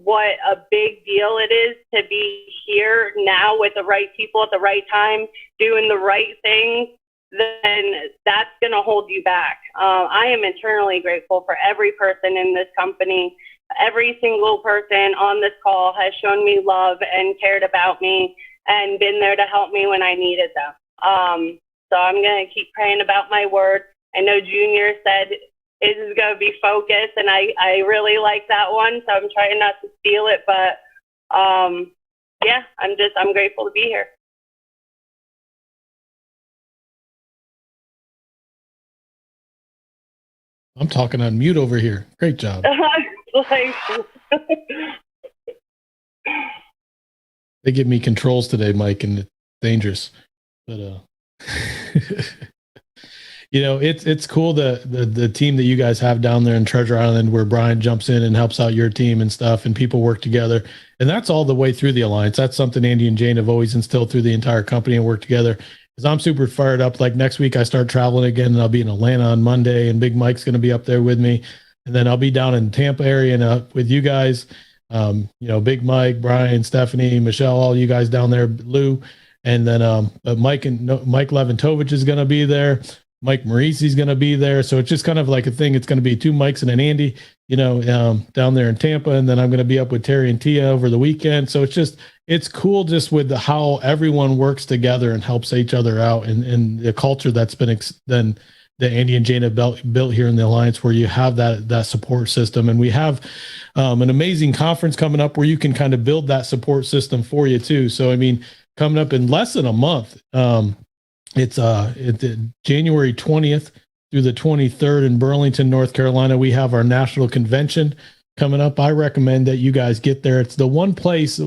what a big deal it is to be here now with the right people at the right time, doing the right things, then that's going to hold you back. I am eternally grateful for every person in this company. Every single person on this call has shown me love and cared about me and been there to help me when I needed them. So I'm going to keep praying about my word. I know Junior said it is going to be focused, and I really like that one, so I'm trying not to steal it, but yeah, I'm grateful to be here. I'm talking on mute over here. Great job. Like, They give me controls today, Mike, and it's dangerous. But it's cool the team that you guys have down there in Treasure Island, where Brian jumps in and helps out your team and stuff, and people work together. And that's all the way through the alliance. That's something Andy and Jane have always instilled through the entire company, and work together. Because I'm super fired up. Like next week, I start traveling again, and I'll be in Atlanta on Monday, and Big Mike's going to be up there with me. And then I'll be down in Tampa area and with you guys. Big Mike, Brian, Stephanie, Michelle, all you guys down there, Lou, and then Mike Leventovich is going to be there. Mike Marisi's going to be there. So it's just kind of like a thing. It's going to be two Mikes and an Andy, down there in Tampa. And then I'm going to be up with Terry and Tia over the weekend. So it's cool just with how everyone works together and helps each other out, and the culture that's been that Andy and Jane have built here in the Alliance, where you have that support system. And we have an amazing conference coming up where you can kind of build that support system for you too. So, coming up in less than a month, it's January 20th through the 23rd in Burlington, North Carolina. We have our national convention coming up. I recommend that you guys get there. It's the one place,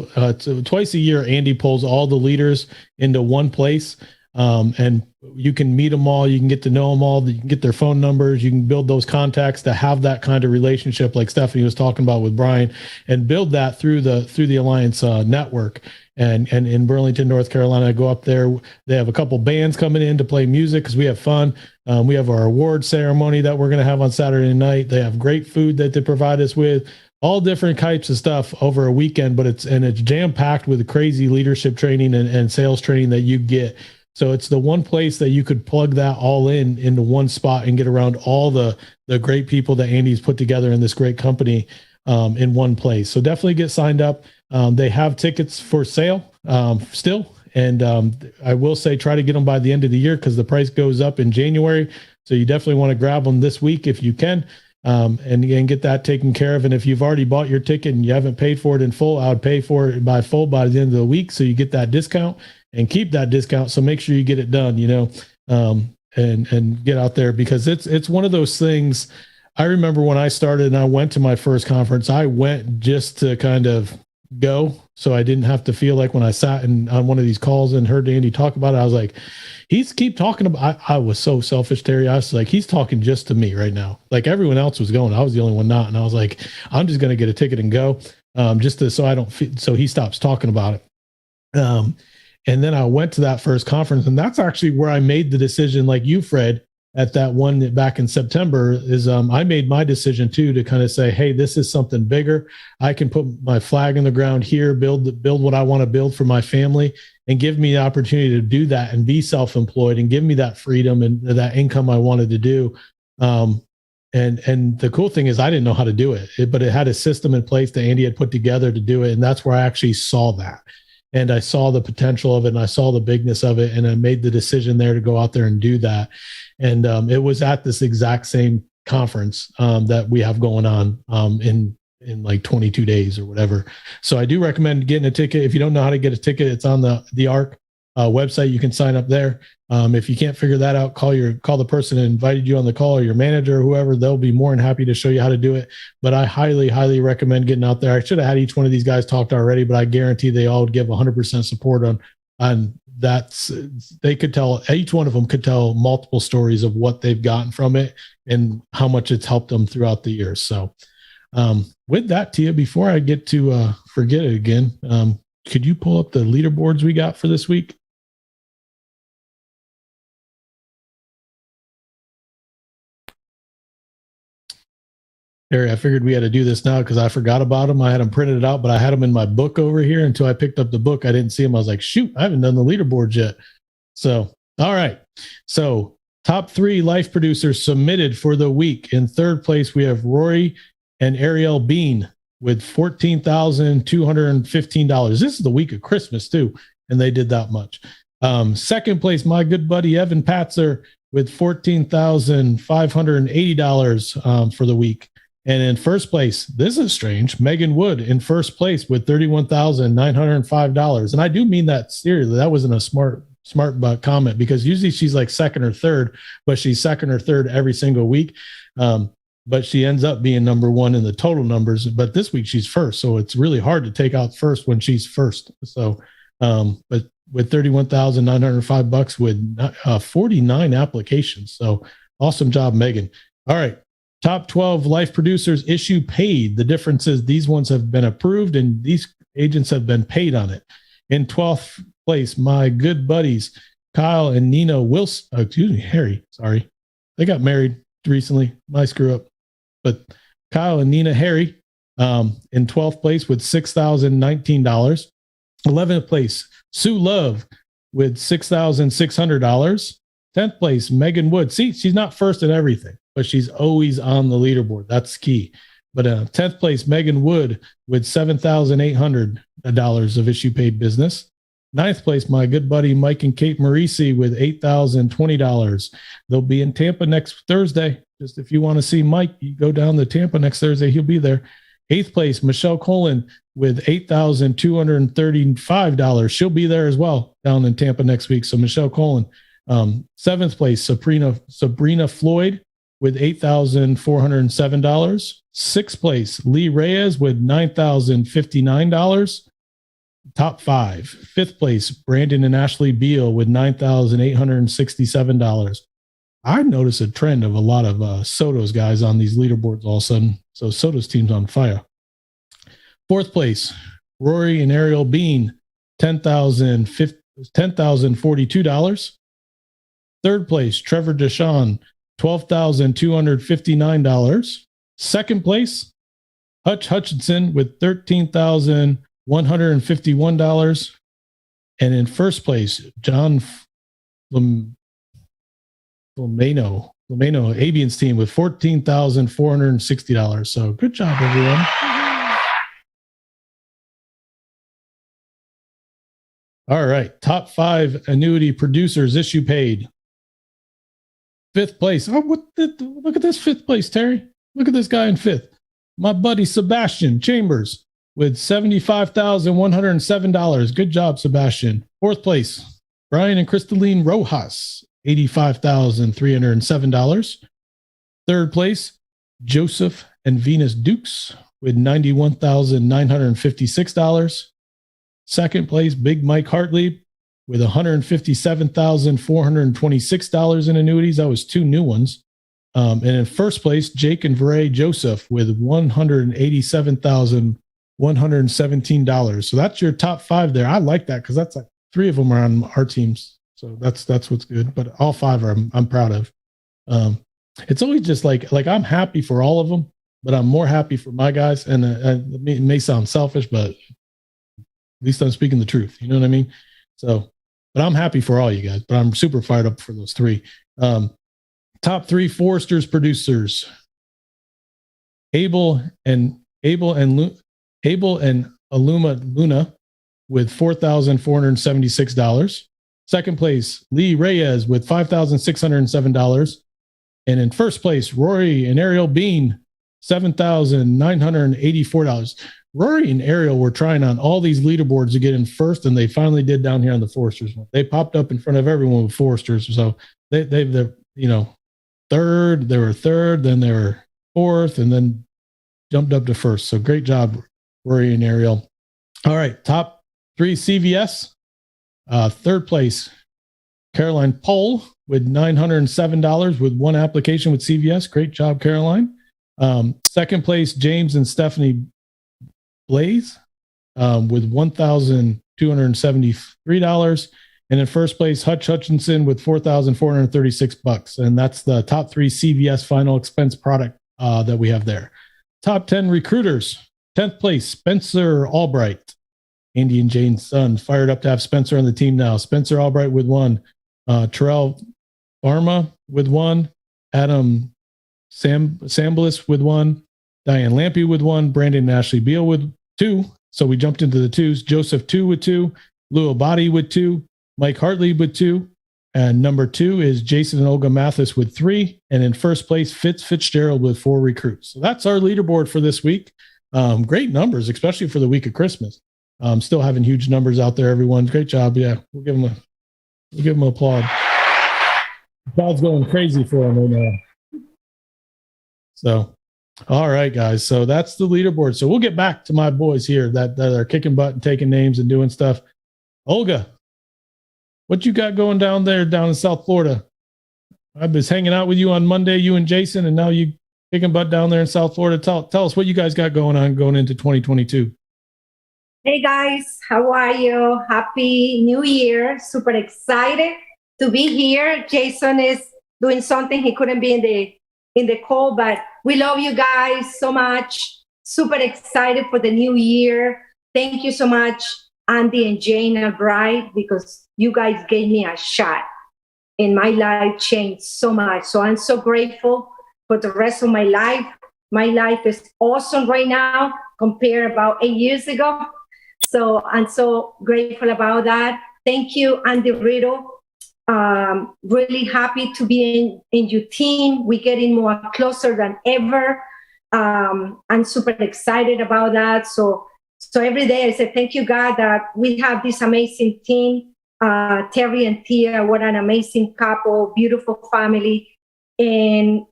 twice a year, Andy pulls all the leaders into one place. And you can meet them all. You can get to know them all. You can get their phone numbers. You can build those contacts to have that kind of relationship, like Stephanie was talking about with Brian, and build that through the Alliance network. And in Burlington, North Carolina, I go up there. They have a couple bands coming in to play music because we have fun. We have our award ceremony that we're going to have on Saturday night. They have great food that they provide us with, all different types of stuff over a weekend. But it's jam packed with crazy leadership training and sales training that you get. So it's the one place that you could plug that all into one spot and get around all the great people that Andy's put together in this great company in one place. So definitely get signed up. They have tickets for sale still. And I will say, try to get them by the end of the year, because the price goes up in January. So you definitely want to grab them this week if you can, and get that taken care of. And if you've already bought your ticket and you haven't paid for it in full, I would pay for it by full by the end of the week, so you get that discount and keep that discount. So make sure you get it done, and get out there, because it's one of those things. I remember when I started and I went to my first conference, I went just to kind of go. So I didn't have to feel like, when I sat on one of these calls and heard Andy talk about it, I was like, keep talking about, I was so selfish, Terry. I was like, he's talking just to me right now. Like everyone else was going, I was the only one not. And I was like, I'm just going to get a ticket and go, so I don't feel, so he stops talking about it. And then I went to that first conference, and that's actually where I made the decision, like you, Fred, at that one back in September, is I made my decision too, to kind of say, hey, this is something bigger. I can put my flag in the ground here, build what I want to build for my family, and give me the opportunity to do that and be self-employed, and give me that freedom and that income I wanted to do. And the cool thing is, I didn't know how to do it, but it had a system in place that Andy had put together to do it. And that's where I actually saw that. And I saw the potential of it, and I saw the bigness of it, and I made the decision there to go out there and do that. And it was at this exact same conference that we have going on in like 22 days or whatever. So I do recommend getting a ticket. If you don't know how to get a ticket, it's on the ARC website. You can sign up there. If you can't figure that out, call the person that invited you on the call, or your manager or whoever. They'll be more than happy to show you how to do it. But I highly, highly recommend getting out there. I should have had each one of these guys talked already, but I guarantee they all give 100% support on that. They could tell, each one of them could tell multiple stories of what they've gotten from it and how much it's helped them throughout the years. So with that, Tia, before I get to forget it again, could you pull up the leaderboards we got for this week? Harry, I figured we had to do this now because I forgot about them. I had them printed out, but I had them in my book over here. Until I picked up the book, I didn't see them. I was like, shoot, I haven't done the leaderboards yet. So, all right. So top 3 life producers submitted for the week. In third place, we have Rory and Ariel Bean with $14,215. This is the week of Christmas too, and they did that much. Second place, my good buddy Evan Patzer with $14,580 for the week. And in first place, this is strange, Megan Wood in first place with $31,905. And I do mean that seriously. That wasn't a smart comment, because usually she's like second or third, but she's second or third every single week. but she ends up being number one in the total numbers. But this week she's first, so it's really hard to take out first when she's first. So, but with $31,905 with 49 applications, so awesome job, Megan. All right, top 12 life producers issue paid. The difference is these ones have been approved and these agents have been paid on it. In 12th place, my good buddies Kyle and Nina Wilson. Harry. Sorry, they got married recently. My screw up. But Kyle and Nina Harry in 12th place with $6,019. 11th place, Sue Love with $6,600. 10th place, Megan Wood. See, she's not first in everything, but she's always on the leaderboard. That's key. But 10th place, Megan Wood with $7,800 of issue paid business. 9th place, my good buddy Mike and Kate Marisi with $8,020. They'll be in Tampa next Thursday. Just if you want to see Mike, you go down to Tampa next Thursday. He'll be there. 8th place, Michelle Colin with $8,235. She'll be there as well down in Tampa next week. So Michelle Colin. 7th place, Sabrina Floyd with $8,407. 6th place, Lee Reyes with $9,059. Top 5. 5th place, Brandon and Ashley Beal with $9,867. I noticed a trend of a lot of Soto's guys on these leaderboards all of a sudden. So Soto's team's on fire. 4th place, Rory and Ariel Bean, $10,042. 3rd place, Trevor Deshawn, $12,259. 2nd place, Hutch Hutchinson with $13,151. And in 1st place, John Flameno, Avian's team with $14,460. So good job, everyone. All right. Top 5 annuity producers issue paid. 5th place. Oh, look at this 5th place, Terry. Look at this guy in 5th. My buddy Sebastian Chambers with $75,107. Good job, Sebastian. 4th place, Brian and Cristaline Rojas, $85,307. 3rd place, Joseph and Venus Dukes with $91,956. 2nd place, Big Mike Hartley with $157,426 in annuities. That was 2 new ones. And in 1st place, Jake and Veray Joseph with $187,117. So that's your top 5 there. I like that because that's like 3 of them are on our teams. So that's what's good. But all 5 are I'm proud of. It's always just like I'm happy for all of them, but I'm more happy for my guys. And it may sound selfish, but at least I'm speaking the truth. You know what I mean? So, but I'm happy for all you guys. But I'm super fired up for those 3. Top 3 Foresters producers: Abel and Aluma Luna with $4,476. 2nd place, Lee Reyes with $5,607. And in 1st place, Rory and Ariel Bean, $7,984. Rory and Ariel were trying on all these leaderboards to get in first, and they finally did down here on the Foresters one. They popped up in front of everyone with Foresters. So they're third, they were 3rd, then they were 4th, and then jumped up to 1st. So great job, Rory and Ariel. All right, top 3 CVS. 3rd place, Caroline Pohl with $907 with 1 application with CVS. Great job, Caroline. 2nd place, James and Stephanie Blaze with $1,273. And in 1st place, Hutch Hutchinson with $4,436. And that's the top 3 CVS final expense product that we have there. Top 10 recruiters. 10th place, Spencer Albright. Andy and Jane's son. Fired up to have Spencer on the team now. Spencer Albright with 1. Terrell Pharma with 1. Adam Sambulis with 1. Diane Lampy with 1. Brandon and Ashley Beal with 2. So we jumped into the 2s. Joseph 2 with 2. Lou Abadi with 2. Mike Hartley with 2. And number 2 is Jason and Olga Mathis with 3. And in 1st place, Fitzgerald with 4 recruits. So that's our leaderboard for this week. Great numbers, especially for the week of Christmas. Still having huge numbers out there, everyone. Great job. Yeah, we'll give them an applaud. The crowd's going crazy for them right now. So, all right, guys. So that's the leaderboard. So we'll get back to my boys here that are kicking butt and taking names and doing stuff. Olga, what you got going down there down in South Florida? I was hanging out with you on Monday, you and Jason, and now you kicking butt down there in South Florida. Tell us what you guys got going on going into 2022. Hey guys, how are you? Happy New Year. Super excited to be here. Jason is doing something. He couldn't be in the call, but we love you guys so much. Super excited for the new year. Thank you so much, Andy and Jane Albright, because you guys gave me a shot and my life changed so much. So I'm so grateful for the rest of my life. My life is awesome right now compared about 8 years ago. So I'm so grateful about that. Thank you, Andy Riddle. Really happy to be in your team. We're getting more closer than ever. I'm super excited about that. So every day I say, thank you, God, that we have this amazing team. Terry and Tia, what an amazing couple, beautiful family. And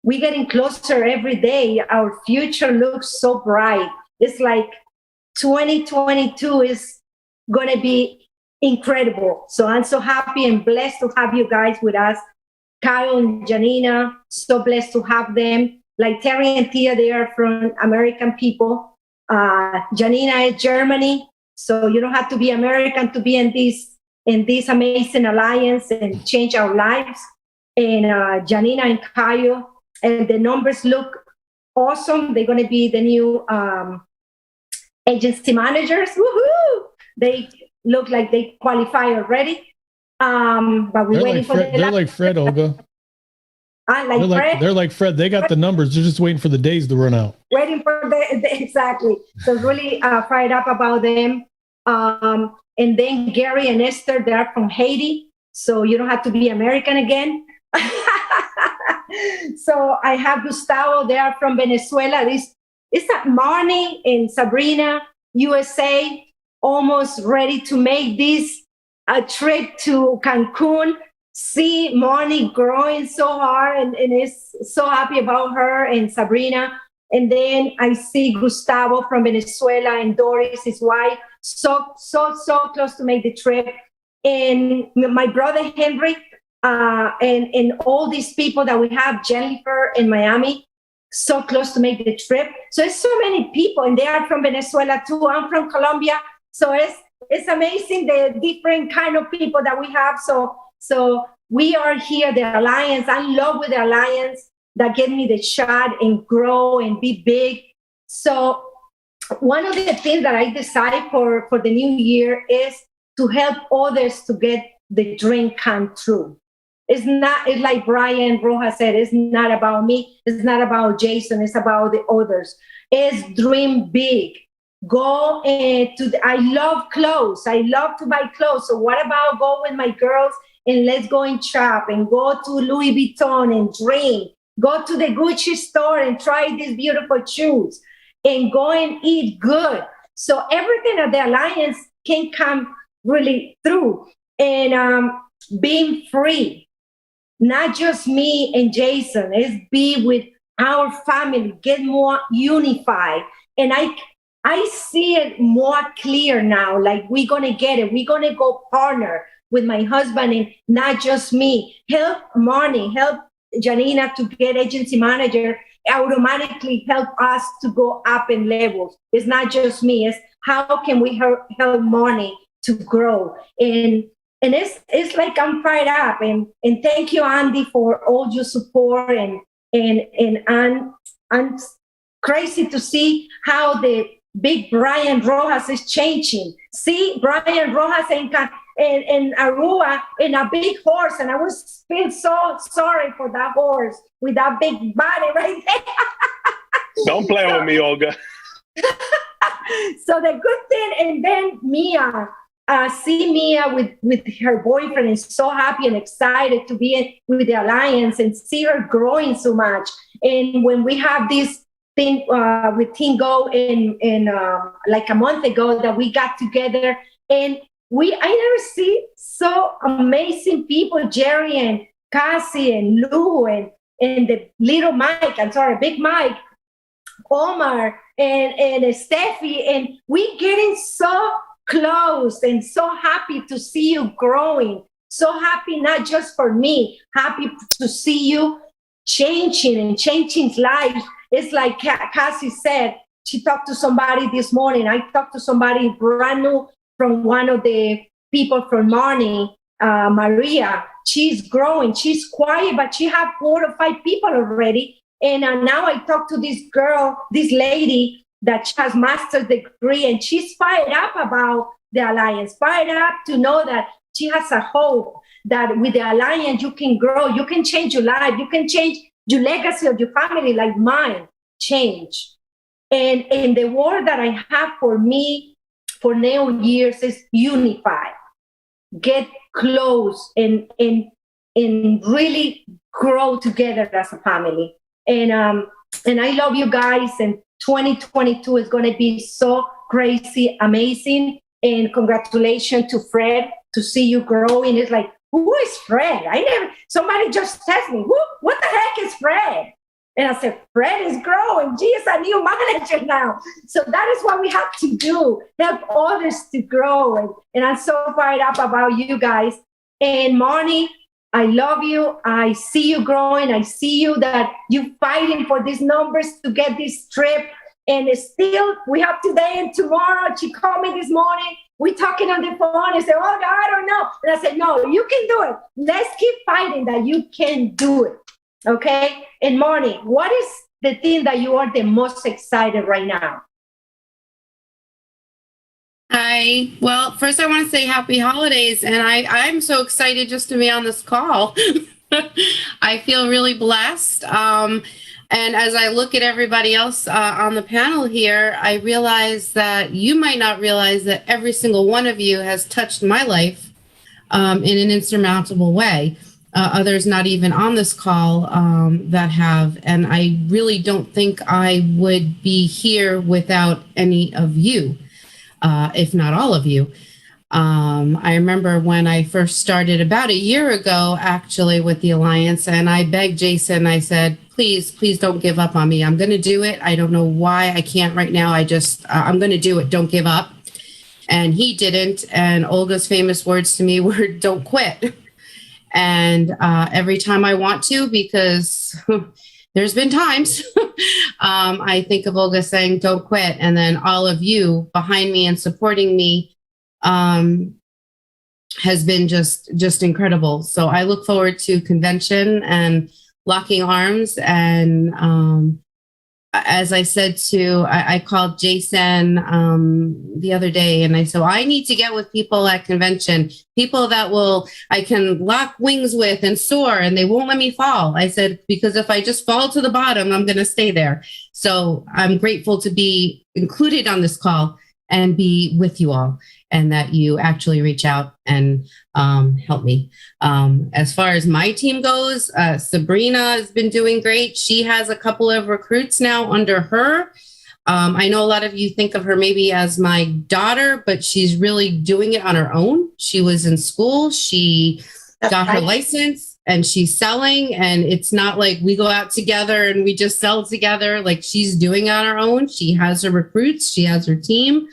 we're getting closer every day. Our future looks so bright. It's like 2022 is going to be incredible. So I'm so happy and blessed to have you guys with us. Kyle and Janina, so blessed to have them. Like Terry and Tia, they are from American people. Janina is Germany. So you don't have to be American to be in this amazing alliance and change our lives. And Janina and Kyle, and the numbers look awesome. They're going to be the new agency managers. Woohoo! They look like they qualify already. But we're waiting for They're like Fred, Olga. They're like Fred. They got the numbers. They're just waiting for the days to run out. Waiting for exactly. So really fired up about them. And then Gary and Esther, they're from Haiti. So you don't have to be American again. So I have Gustavo, they are from Venezuela. It's that Marnie and Sabrina, USA, almost ready to make this a trip to Cancun. See Marnie growing so hard and is so happy about her and Sabrina. And then I see Gustavo from Venezuela and Doris, his wife, so close to make the trip. And my brother Henry, and all these people that we have, Jennifer in Miami, so close to make the trip. So it's so many people, and they are from Venezuela too. I'm from Colombia. So it's amazing the different kind of people that we have. So we are here, the Alliance. I love with the Alliance that get me the shot and grow and be big. So one of the things that I decide for the new year is to help others to get the dream come true. It's like Brian Rojas said, it's not about me. It's not about Jason. It's about the others. It's dream big. Go I love clothes. I love to buy clothes. So what about go with my girls and let's go and shop and go to Louis Vuitton and dream. Go to the Gucci store and try these beautiful shoes and go and eat good. So everything at the Alliance can come really through. And being free. Not just me and Jason, it's be with our family, get more unified. And I see it more clear now, like we're going to get it. We're going to go partner with my husband and not just me. Help Marnie, help Janina to get agency manager, automatically help us to go up in levels. It's not just me, it's how can we help Marnie to grow. And it's like I'm fired up and thank you, Andy, for all your support and I'm crazy to see how the big Brian Rojas is changing. See Brian Rojas in Aruba in a big horse, and I was feel so sorry for that horse with that big body right there. Don't play with me, Olga. So the good thing, and then Mia. See Mia with her boyfriend is so happy and excited to be with the Alliance and see her growing so much. And when we have this thing with Team Go in like a month ago that we got together, and I never see so amazing people, Jerry and Cassie and Lou and and the little Mike, big Mike, Omar, and Steffi, and we getting so close and so happy to see you growing. So happy, not just for me, happy to see you changing and changing life. It's like Cassie said, she talked to somebody this morning. I talked to somebody brand new from one of the people from Marnie, Maria. She's growing, she's quiet, but she have 4 or 5 people already. And now I talked to this girl, this lady that has master's degree, and she's fired up about the Alliance, fired up to know that she has a hope that with the Alliance, you can grow, you can change your life, you can change your legacy of your family like mine change. And the word that I have for me for now years is unify, get close and really grow together as a family. And I love you guys. And 2022 is going to be so crazy, amazing. And congratulations to Fred to see you growing. It's like, who is Fred? Somebody just asked me, what the heck is Fred? And I said, Fred is growing. He is a new manager now. So that is what we have to do, help others to grow. And I'm so fired up about you guys. And Marnie, I love you. I see you growing. I see you that you're fighting for these numbers to get this trip. And still, we have today and tomorrow. She called me this morning. We're talking on the phone and said, oh, God, I don't know. And I said, no, you can do it. Let's keep fighting that you can do it. Okay? And Marnie, what is the thing that you are the most excited right now? Hi. Well, first I want to say happy holidays. And I'm so excited just to be on this call. I feel really blessed. And as I look at everybody else on the panel here, I realize that you might not realize that every single one of you has touched my life in an insurmountable way. Others not even on this call that have. And I really don't think I would be here without any of you, if not all of you. I remember when I first started about a year ago, actually, with the Alliance, and I begged Jason, I said, please don't give up on me. I'm going to do it. I don't know why I can't right now. I'm going to do it. Don't give up. And he didn't. And Olga's famous words to me were, don't quit. And every time I want to, because there's been times, I think of Olga saying, don't quit. And then all of you behind me and supporting me has been just incredible. So I look forward to convention and locking arms. And as I said I called Jason the other day and I said, well, I need to get with people at convention, people that I can lock wings with and soar and they won't let me fall. I said, because if I just fall to the bottom, I'm going to stay there. So I'm grateful to be included on this call and be with you all, and that you actually reach out and help me. As far as my team goes, Sabrina has been doing great. She has a couple of recruits now under her. I know a lot of you think of her maybe as my daughter, but she's really doing it on her own. She was in school. She got her license and she's selling. And it's not like we go out together and we just sell together. Like, she's doing it on her own. She has her recruits. She has her team.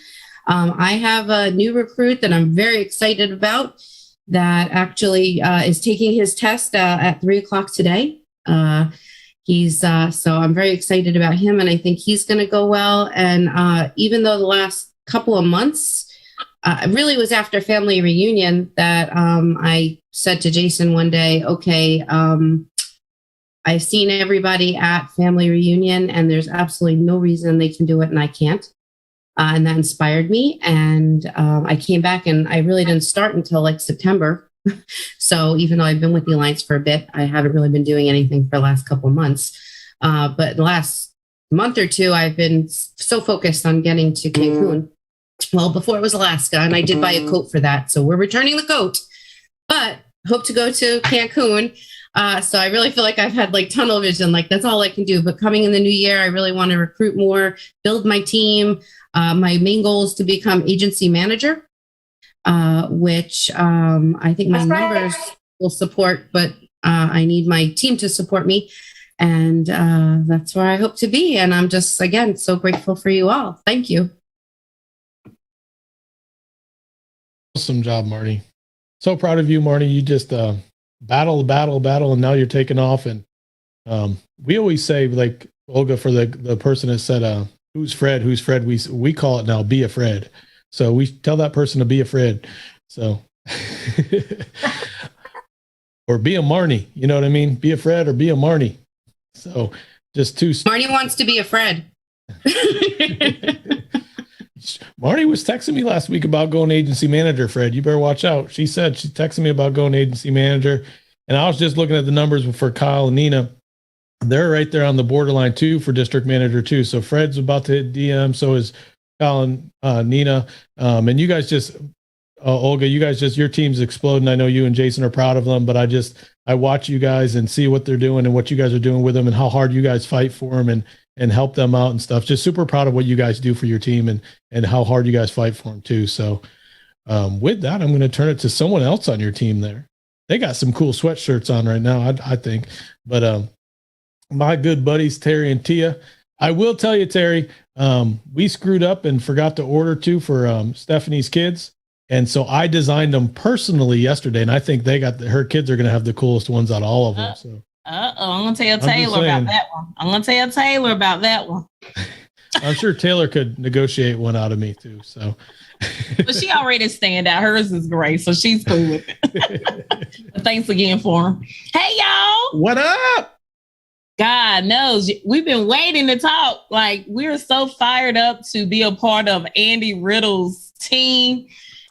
I have a new recruit that I'm very excited about that actually is taking his test at 3:00 today. So I'm very excited about him, and I think he's going to go well. And even though the last couple of months, it really was after family reunion that I said to Jason one day, okay, I've seen everybody at family reunion and there's absolutely no reason they can do it and I can't. And that inspired me. And I came back and I really didn't start until like September. So even though I've been with the Alliance for a bit, I haven't really been doing anything for the last couple of months. But the last month or two, I've been so focused on getting to Cancun. Well, before it was Alaska, and I did buy a coat for that. So we're returning the coat, but hope to go to Cancun. So I really feel like I've had like tunnel vision, like that's all I can do. But coming in the new year, I really want to recruit more, build my team. My main goal is to become agency manager, which I think my numbers will support, but I need my team to support me. And that's where I hope to be. And I'm just, again, so grateful for you all. Thank you. Awesome job, Marty. So proud of you, Marty. You just battle, and now you're taking off. And we always say, like Olga, for the person that said, who's Fred? We call it now, be a Fred. So we tell that person to be a Fred. So, or be a Marnie. You know what I mean? Be a Fred or be a Marnie. So just two. Marnie wants to be a Fred. Marty was texting me last week about going agency manager, Fred. You better watch out. She texted me about going agency manager. And I was just looking at the numbers for Kyle and Nina. They're right there on the borderline too for district manager too. So Fred's about to hit DM. So is Kyle and Nina. And you guys just, Olga, your team's exploding. I know you and Jason are proud of them, but I watch you guys and see what they're doing and what you guys are doing with them and how hard you guys fight for them and help them out and stuff. Just super proud of what you guys do for your team and how hard you guys fight for them too. So with that, I'm going to turn it to someone else on your team there. They got some cool sweatshirts on right now, I think. But my good buddies, Terry and Tia, I will tell you, Terry, we screwed up and forgot to order two for Stephanie's kids. And so I designed them personally yesterday, and I think her kids are going to have the coolest ones out of all of them. So. I'm going to tell Taylor about that one. I'm sure Taylor could negotiate one out of me too. So, but she already stand out. Hers is great, so she's cool with it. Thanks again for them. Hey, y'all. What up? God knows we've been waiting to talk. Like, we're so fired up to be a part of Andy Riddle's team.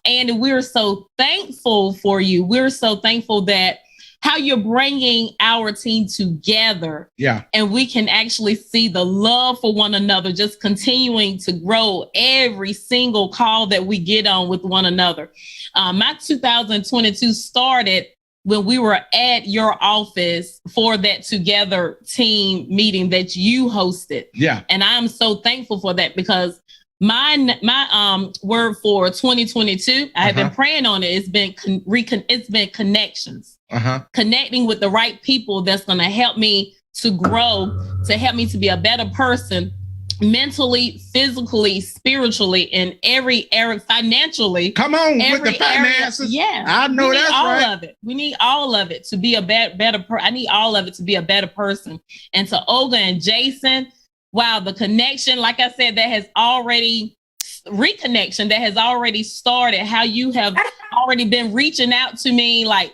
And we're so thankful for you. We're so thankful that how you're bringing our team together. Yeah. And we can actually see the love for one another, just continuing to grow every single call that we get on with one another. My 2022 started when we were at your office for that Together team meeting that you hosted. Yeah. And I'm so thankful for that because my word for 2022, I have been praying on it. It's been connections, connecting with the right people that's going to help me to grow, to help me to be a better person, mentally, physically, spiritually, in every area, financially. Come on with the finances. Yeah, I know that's right. All of it. We need all of it to be a better. I need all of it to be a better person. And to Olga and Jason. Wow, the connection, like I said, that has already reconnection that has already started. How you have already been reaching out to me, like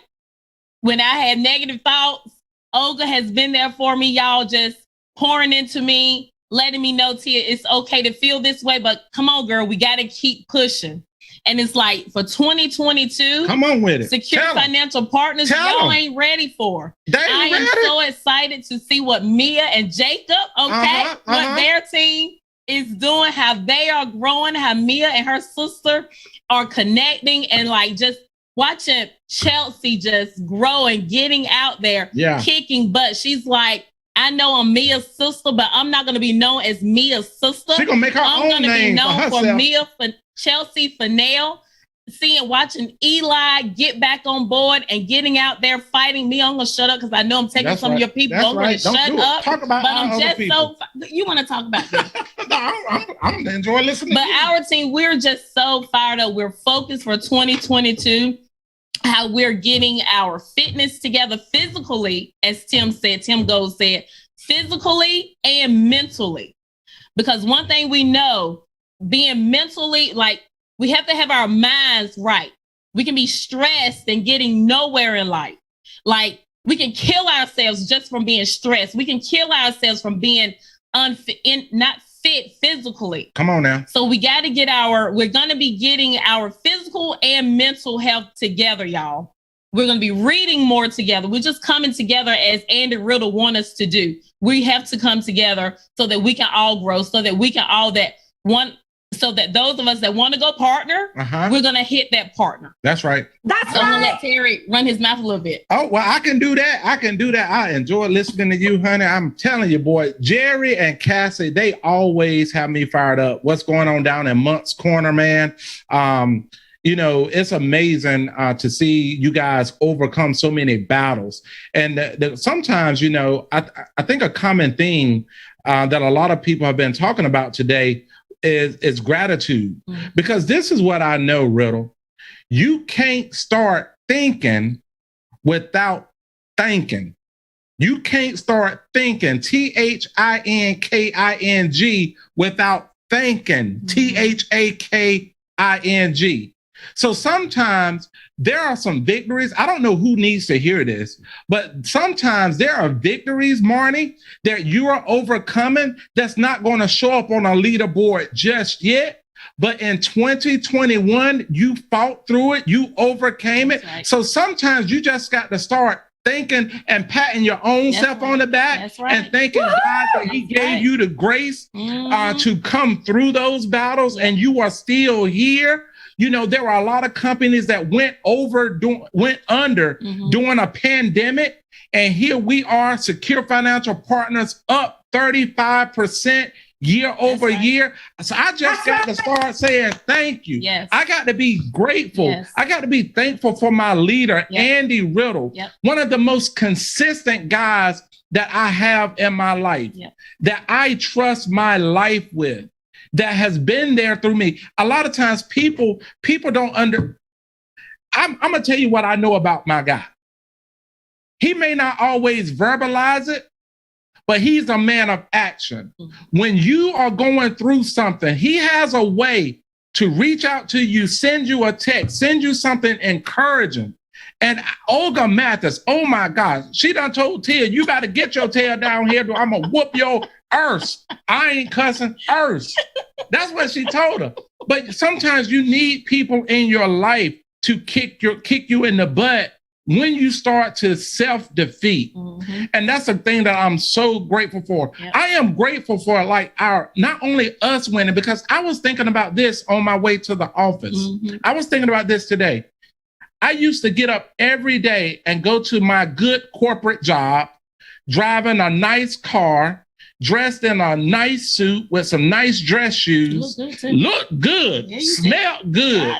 when I had negative thoughts, Olga has been there for me. Y'all just pouring into me, letting me know, Tia, it's okay to feel this way, but come on, girl, we got to keep pushing. And it's like for 2022, come on with it. Secure financial partners, y'all ain't ready for. I am so excited to see what Mia and Jacob, what their team is doing, how they are growing, how Mia and her sister are connecting, and like just watching Chelsea just grow and getting out there, kicking butt. She's like, I know I'm Mia's sister, but I'm not going to be known as Mia's sister. She's going to make her own name. I'm going to be known for Mia, for Chelsea Fennell. Watching Eli get back on board and getting out there fighing me. I'm going to shut up because I know I'm taking some of your people. I'm going to shut up. Talk about but I'm just people. You want to talk about this? I'm enjoying listening. But our team, we're just so fired up. We're focused for 2022. How we're getting our fitness together physically, as Tim Gold said, physically and mentally. Because one thing we know, being mentally, like, we have to have our minds right. We can be stressed and getting nowhere in life. Like, we can kill ourselves just from being stressed. We can kill ourselves from being not fit physically. Come on now. So we got to get we're going to be getting our physical and mental health together, y'all. We're going to be reading more together. We're just coming together as Andy Riddle wants us to do. We have to come together so that we can all grow, so that we can so that those of us that want to go partner, we're going to hit that partner. That's right. I'm going to let Terry run his mouth a little bit. Oh, well, I can do that. I enjoy listening to you, honey. I'm telling you, boy, Jerry and Cassie, they always have me fired up. What's going on down in Mont's Corner, man? You know, it's amazing to see you guys overcome so many battles. And sometimes, you know, I think a common theme that a lot of people have been talking about today is gratitude. Because this is what I know, Riddle. You can't start thinking without thanking. You can't start thinking, THINKING, without thanking, THAKING. So sometimes there are some victories. I don't know who needs to hear this, but sometimes there are victories, Marnie, that you are overcoming that's not going to show up on a leaderboard just yet. But in 2021, you fought through it. You overcame it. Right. So sometimes you just got to start thinking and patting your own self on the back and thanking God that he gave you the grace to come through those battles and you are still here. You know, there are a lot of companies that went under during a pandemic. And here we are, Secure Financial Partners, up 35% year over year. So I just got to start saying thank you. Yes. I got to be grateful. Yes. I got to be thankful for my leader, Andy Riddle, one of the most consistent guys that I have in my life, that I trust my life with, that has been there through me. A lot of times people don't I'm going to tell you what I know about my guy. He may not always verbalize it, but he's a man of action. When you are going through something, he has a way to reach out to you, send you a text, send you something encouraging. And Olga Mathis, oh my God, she done told Tia, you got to get your tail down here. I'm going to whoop your arse. I ain't cussing arse. That's what she told her. But sometimes you need people in your life to kick you in the butt when you start to self-defeat. And that's the thing that I'm so grateful for. I am grateful for not only us winning, because I was thinking about this on my way to the office. I was thinking about this today. I used to get up every day and go to my good corporate job, driving a nice car, dressed in a nice suit with some nice dress shoes, look good, smell good.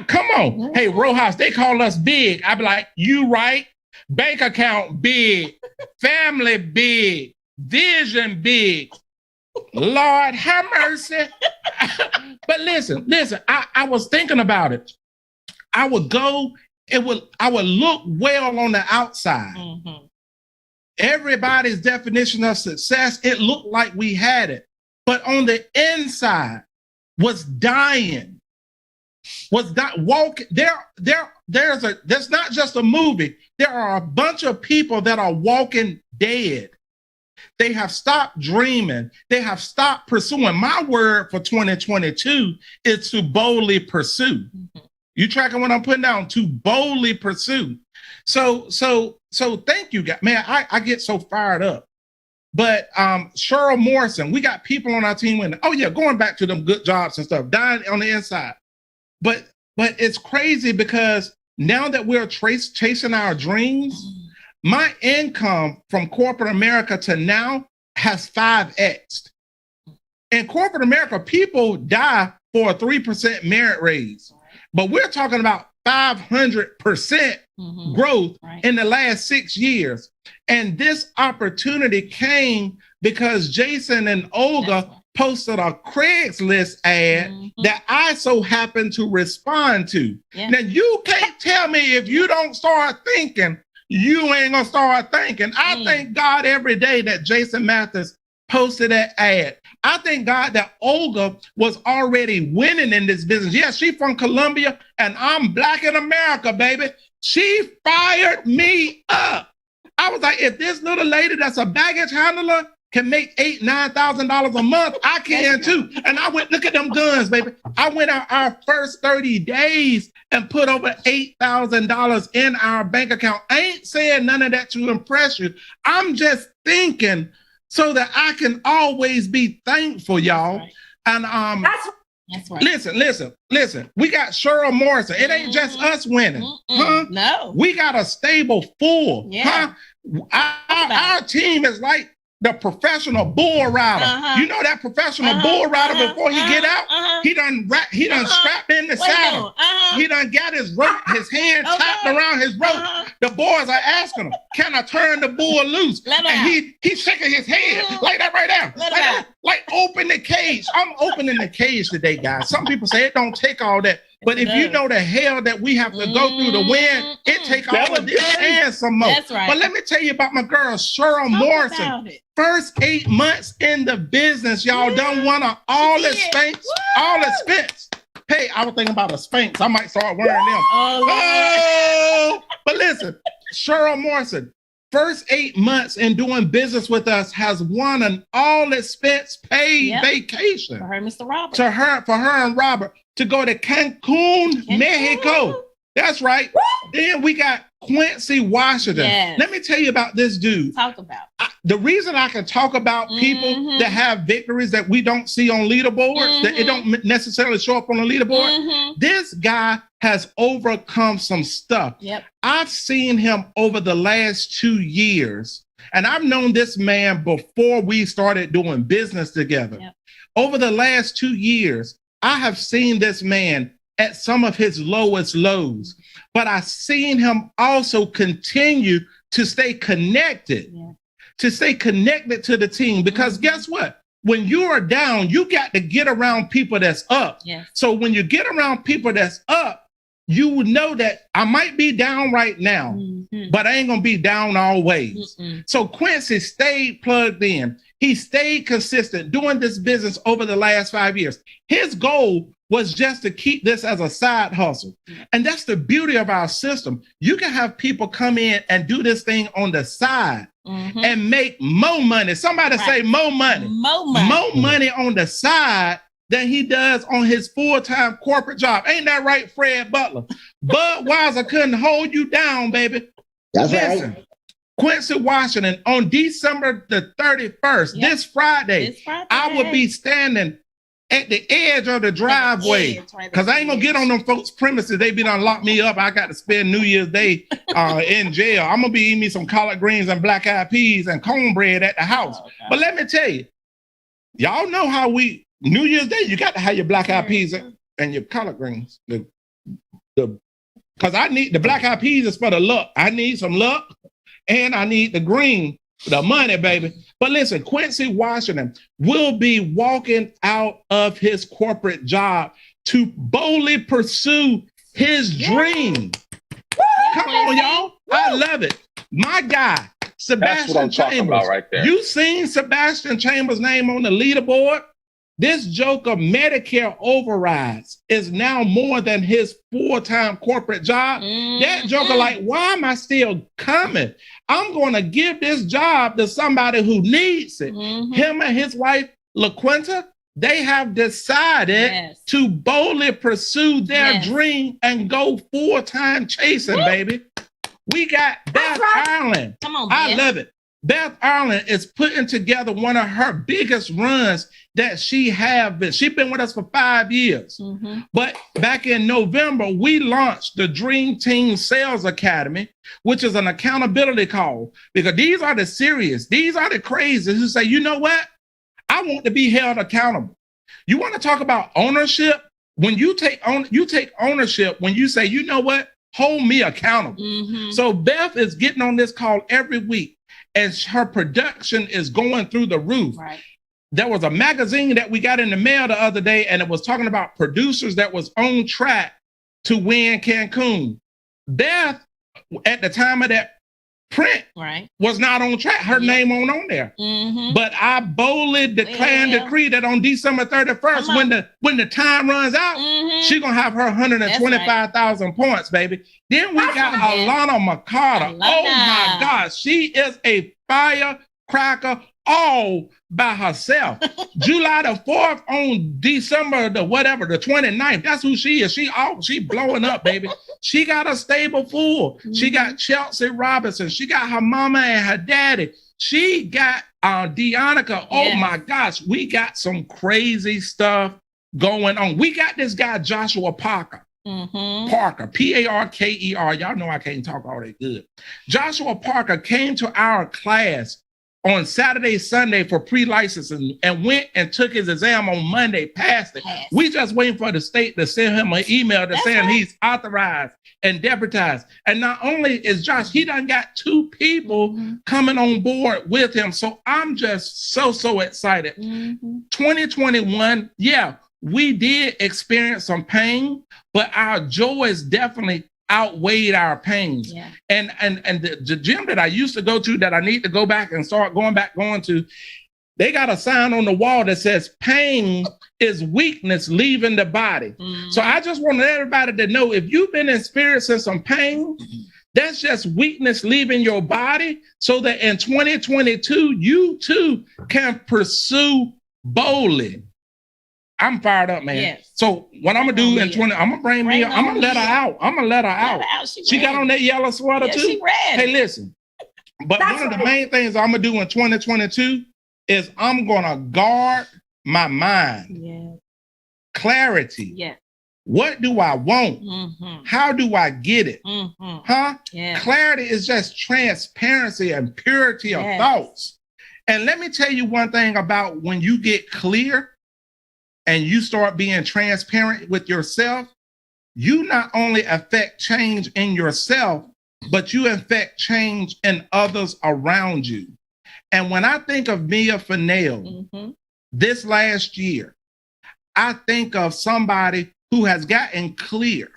Come on. Hey, Rojas, they call us big. I be like, you right. Bank account big, family big, vision big. Lord have mercy. But listen, I was thinking about it. I would look well on the outside. Everybody's definition of success, it looked like we had it. But on the inside was dying. Was not walking. There's not just a movie. There are a bunch of people that are walking dead. They have stopped dreaming. They have stopped pursuing. My word for 2022 is to boldly pursue. You tracking what I'm putting down? To boldly pursue. So thank you, guys. Man, I get so fired up. But Cheryl Morrison, we got people on our team going back to them good jobs and stuff, dying on the inside. But it's crazy because now that we're chasing our dreams, my income from corporate America to now has 5x'd. In corporate America, people die for a 3% merit raise. But we're talking about 500% growth in the last 6 years. And this opportunity came because Jason and Olga posted a Craigslist ad that I so happened to respond to. Now, you can't tell me if you don't start thinking, you ain't gonna start thinking. I thank God every day that Jason Mathis posted that ad. I thank God that Olga was already winning in this business. Yes, she's from Colombia, and I'm Black in America, baby. She fired me up. I was like, if this little lady that's a baggage handler can make $8,000-9,000 a month, I can too. And I went, look at them guns, baby. I went out our first 30 days and put over $8,000 in our bank account. I ain't saying none of that to impress you. I'm just thinking so that I can always be thankful, y'all. Right. And that's right. Listen. We got Cheryl Morrison. It ain't just us winning. Huh? No. We got a stable full. Yeah. Huh? Our team is like the professional bull rider. You know that professional bull rider before he get out, he done strapped in the saddle. He done got his rope, his hand tapped around his rope. The boys are asking him, "Can I turn the bull loose?" And he's shaking his head like that right there. Like open the cage. I'm opening the cage today, guys. Some people say it don't take all that. But if you know the hell that we have to go through to win, it takes all of this and some more. That's right. But let me tell you about my girl, Cheryl Morrison. First 8 months in the business, y'all done won all expense. Hey, I was thinking about a Spanx. I might start wearing them. Oh, but listen, Cheryl Morrison, first 8 months in doing business with us, has won an all expense paid vacation. For her, Mr. Robert. For her and Robert to go to Cancun, Mexico. That's right. Then we got Quincy Washington. Yes. Let me tell you about this dude. Talk about. The reason I can talk about people that have victories that we don't see on leaderboards, that it don't necessarily show up on the leaderboard, this guy has overcome some stuff. Yep. I've seen him over the last 2 years, and I've known this man before we started doing business together. Yep. Over the last 2 years, I have seen this man at some of his lowest lows, but I've seen him also continue to stay connected, to the team, because guess what? When you are down, you got to get around people that's up. So when you get around people that's up, you would know that I might be down right now, but I ain't gonna be down always. So Quincy stayed plugged in. He stayed consistent doing this business over the last 5 years. His goal was just to keep this as a side hustle. And that's the beauty of our system. You can have people come in and do this thing on the side and make more money. Somebody say more money. More money on the side than he does on his full-time corporate job. Ain't that right, Fred Butler? Budweiser couldn't hold you down, baby. That's Listen, right. Quincy Washington, on December the 31st, this Friday, I will be standing at the edge of the driveway, because I ain't gonna get on them folks' premises. They be done lock me up. I got to spend New Year's Day in jail. I'm gonna be eating me some collard greens and black-eyed peas and cornbread at the house. But let me tell you, y'all know how we New Year's Day, you got to have your black-eyed peas and your collard greens. Because I need the black-eyed peas is for the luck. I need some luck, and I need the green, the money, baby. But listen, Quincy Washington will be walking out of his corporate job to boldly pursue his dream. Come on, y'all. I love it. My guy, Sebastian That's what I'm talking Chambers. about right there. You seen Sebastian Chambers' name on the leaderboard? This joker Medicare overrides is now more than his full-time corporate job. That joker like, why am I still coming? I'm going to give this job to somebody who needs it. Him and his wife, LaQuinta, they have decided to boldly pursue their dream and go full-time chasing, baby. We got Beth Ireland. Come on, I Beth. love it. Beth Ireland is putting together one of her biggest runs that she have been. She's been with us for 5 years. But back in November, we launched the Dream Team Sales Academy, which is an accountability call, because these are the serious, these are the crazies who say, you know what? I want to be held accountable. You want to talk about ownership? When you take ownership, when you say, you know what? Hold me accountable. So Beth is getting on this call every week, and her production is going through the roof. There was a magazine that we got in the mail the other day, and it was talking about producers that was on track to win Cancun. Beth, at the time of that print, was not on track. Her name on there. But I boldly declare and decree that on December 31st, when the time runs out, she's going to have her 125,000 points, baby. Then we got Alana McCarter. Oh my gosh, she is a firecracker all by herself. July the 4th on December the 29th. That's who she is. She blowing up, baby. She got a stable full. She got Chelsea Robinson. She got her mama and her daddy. She got Deonica. Oh my gosh, we got some crazy stuff going on. We got this guy Joshua Parker. Parker, Parker. Y'all know I can't talk all that good. Joshua Parker came to our class on Saturday, Sunday for pre-licensing and went and took his exam on Monday, passed it. We just waiting for the state to send him an email that's saying he's authorized and deputized. And not only is Josh, he done got 2 people coming on board with him. So I'm just so excited. 2021, yeah, we did experience some pain, but our joys definitely outweighed our pains. Yeah. And the gym that I used to go to that I need to go back and start going to, they got a sign on the wall that says pain is weakness leaving the body. So I just want everybody to know, if you've been experiencing some pain, that's just weakness leaving your body, so that in 2022, you too can pursue boldly. I'm fired up, man. Yes. So what I'm gonna do in 20, I'm gonna bring Mia. I'm gonna let her out. She got on that yellow sweater too. She ready. Hey, listen. But one of the main things I'm gonna do in 2022 is I'm gonna guard my mind. Yeah. Clarity. Yeah. What do I want? How do I get it? Yeah. Clarity is just transparency and purity of thoughts. And let me tell you one thing about when you get clear and you start being transparent with yourself, you not only affect change in yourself, but you affect change in others around you. And when I think of Mia Fennell this last year, I think of somebody who has gotten clear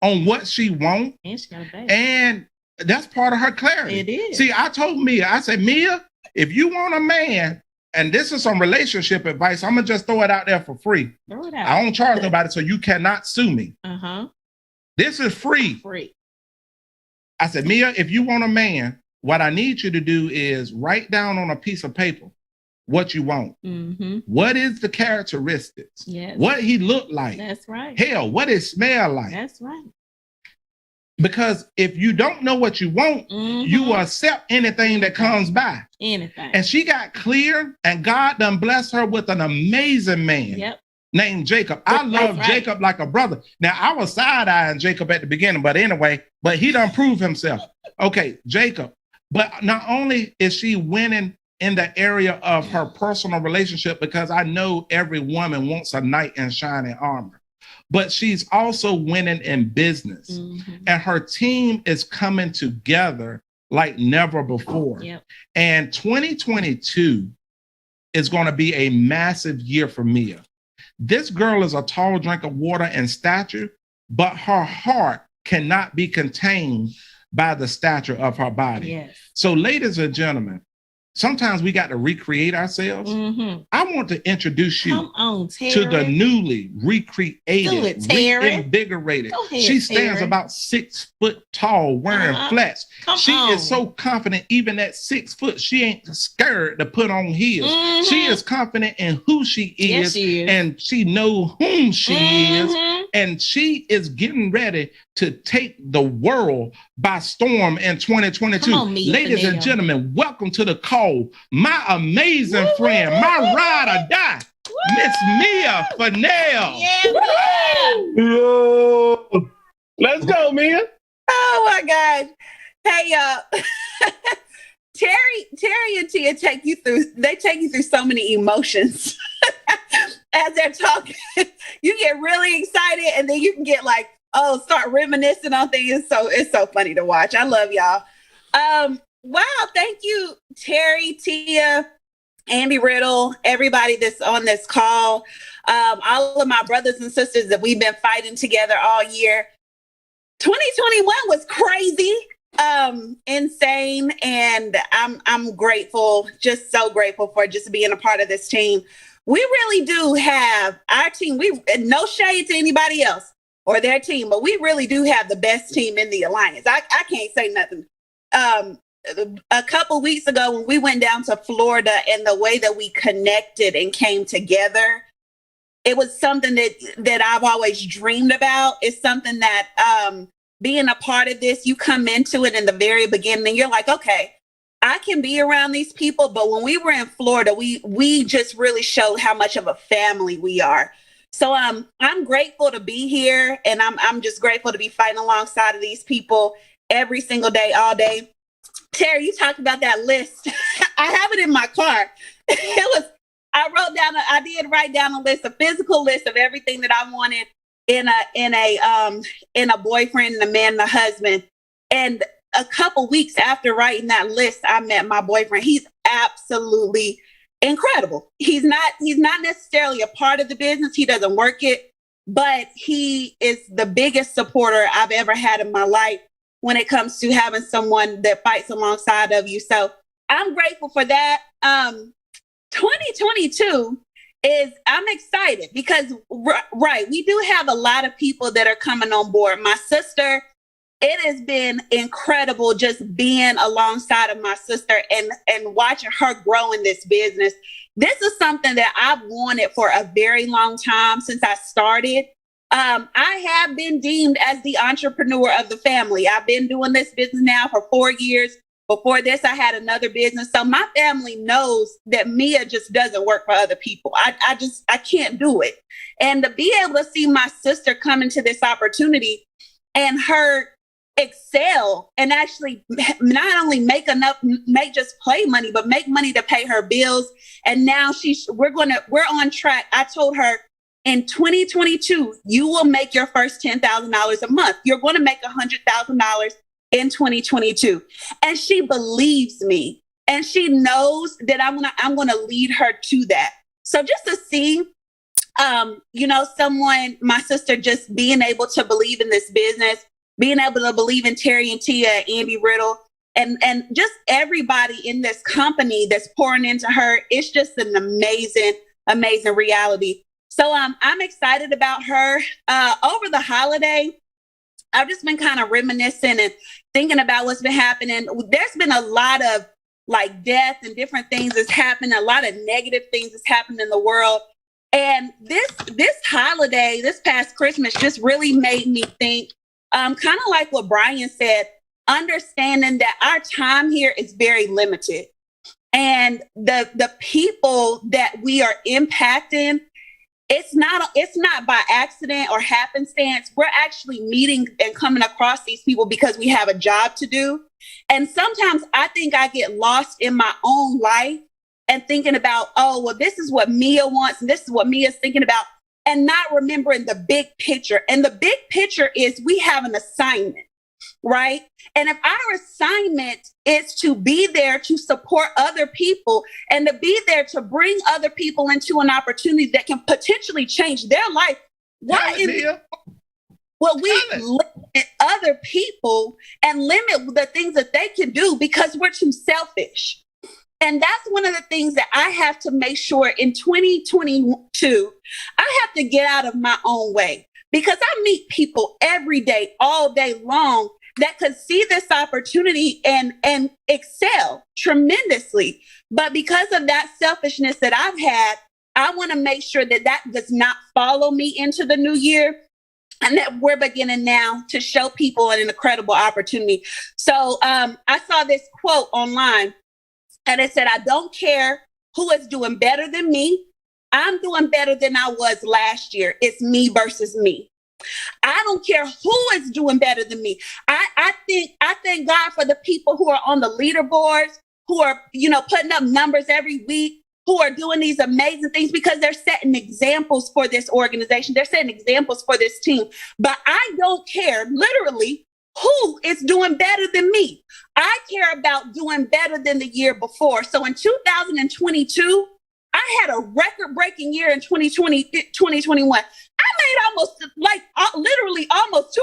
on what she wants. And she got a baby. And that's part of her clarity. It is. See, I told Mia, I said, Mia, if you want a man, and this is some relationship advice, I'm going to just throw it out there for free. Throw it out. I don't charge nobody, so you cannot sue me. This is free. Free. I said, Mia, if you want a man, what I need you to do is write down on a piece of paper what you want. What is the characteristics? Yes. What he looked like? That's right. Hell, what it smell like? That's right. Because if you don't know what you want, you will accept anything that comes by. Anything. And she got clear, and God done blessed her with an amazing man named Jacob. I love Jacob like a brother. Now, I was side-eyeing Jacob at the beginning, but he done proved himself. Okay, Jacob. But not only is she winning in the area of her personal relationship, because I know every woman wants a knight in shining armor, but she's also winning in business. And her team is coming together like never before. And 2022 is going to be a massive year for Mia. This girl is a tall drink of water in stature, but her heart cannot be contained by the stature of her body. So, ladies and gentlemen, sometimes we got to recreate ourselves. I want to introduce you to the newly recreated, reinvigorated. She stands about 6 foot tall, wearing flats. She is so confident, even at 6 foot, she ain't scared to put on heels. She is confident in who she is, and she knows whom she is, and she is getting ready to take the world by storm in 2022. Ladies and gentlemen, welcome to the call. My amazing friend, my ride or die, Miss Mia Fennell. Yo. Let's go, Mia. Oh my God. Hey, Terry and Tia take you through so many emotions as they're talking. You get really excited, and then you can get like, start reminiscing on things. It's so funny to watch. I love y'all. Wow, thank you, Terry, Tia, Andy Riddle, everybody that's on this call, all of my brothers and sisters that we've been fighting together all year. 2021 was crazy, insane, and I'm grateful, just so grateful for just being a part of this team. We really do have our team. We no shade to anybody else or their team, but we really do have the best team in the alliance. I can't say nothing. A couple weeks ago when we went down to Florida, and the way that we connected and came together, it was something that I've always dreamed about. It's something that being a part of this, you come into it in the very beginning and you're like, okay, I can be around these people. But when we were in Florida, we just really showed how much of a family we are. So I'm grateful to be here, and I'm just grateful to be fighting alongside of these people every single day, all day. Terry, you talked about that list. I have it in my car. I did write down a physical list of everything that I wanted in a boyfriend and a man and a husband. And a couple weeks after writing that list, I met my boyfriend. He's absolutely incredible. He's not necessarily a part of the business. He doesn't work it, but he is the biggest supporter I've ever had in my life when it comes to having someone that fights alongside of you. So I'm grateful for that. 2022 I'm excited because, right, we do have a lot of people that are coming on board. My sister, it has been incredible just being alongside of my sister and watching her grow in this business. This is something that I've wanted for a very long time since I started. I have been deemed as the entrepreneur of the family. I've been doing this business now for 4 years. Before this, I had another business. So my family knows that Mia just doesn't work for other people. I can't do it. And to be able to see my sister come into this opportunity and her excel and actually not only make just play money, but make money to pay her bills. And now we're on track. I told her in 2022, you will make your first $10,000 a month. You're going to make $100,000 in 2022. And she believes me. And she knows that I'm gonna lead her to that. So just to see, my sister just being able to believe in this business, being able to believe in Terry and Tia, Andy Riddle, and just everybody in this company that's pouring into her, it's just an amazing, amazing reality. So I'm excited about her. Over the holiday, I've just been kind of reminiscing and thinking about what's been happening. There's been a lot of like death and different things that's happened, a lot of negative things that's happened in the world. And this holiday, this past Christmas, just really made me think, kind of like what Brian said, understanding that our time here is very limited. And the people that we are impacting, it's not by accident or happenstance. We're actually meeting and coming across these people because we have a job to do. And sometimes I think I get lost in my own life and thinking about, oh, well, this is what Mia wants and this is what Mia's thinking about, and not remembering the big picture. And the big picture is we have an assignment, right? And if our assignment is to be there to support other people and to be there to bring other people into an opportunity that can potentially change their life, we limit other people and limit the things that they can do because we're too selfish. And that's one of the things that I have to make sure in 2022, I have to get out of my own way because I meet people every day, all day long that could see this opportunity and excel tremendously. But because of that selfishness that I've had, I want to make sure that does not follow me into the new year and that we're beginning now to show people an incredible opportunity. So I saw this quote online and it said, I don't care who is doing better than me. I'm doing better than I was last year. It's me versus me. I don't care who is doing better than me. I thank God for the people who are on the leaderboards, who are, putting up numbers every week, who are doing these amazing things because they're setting examples for this organization. They're setting examples for this team. But I don't care literally who is doing better than me. I care about doing better than the year before. So in 2022, I had a record-breaking year in 2021. I made literally almost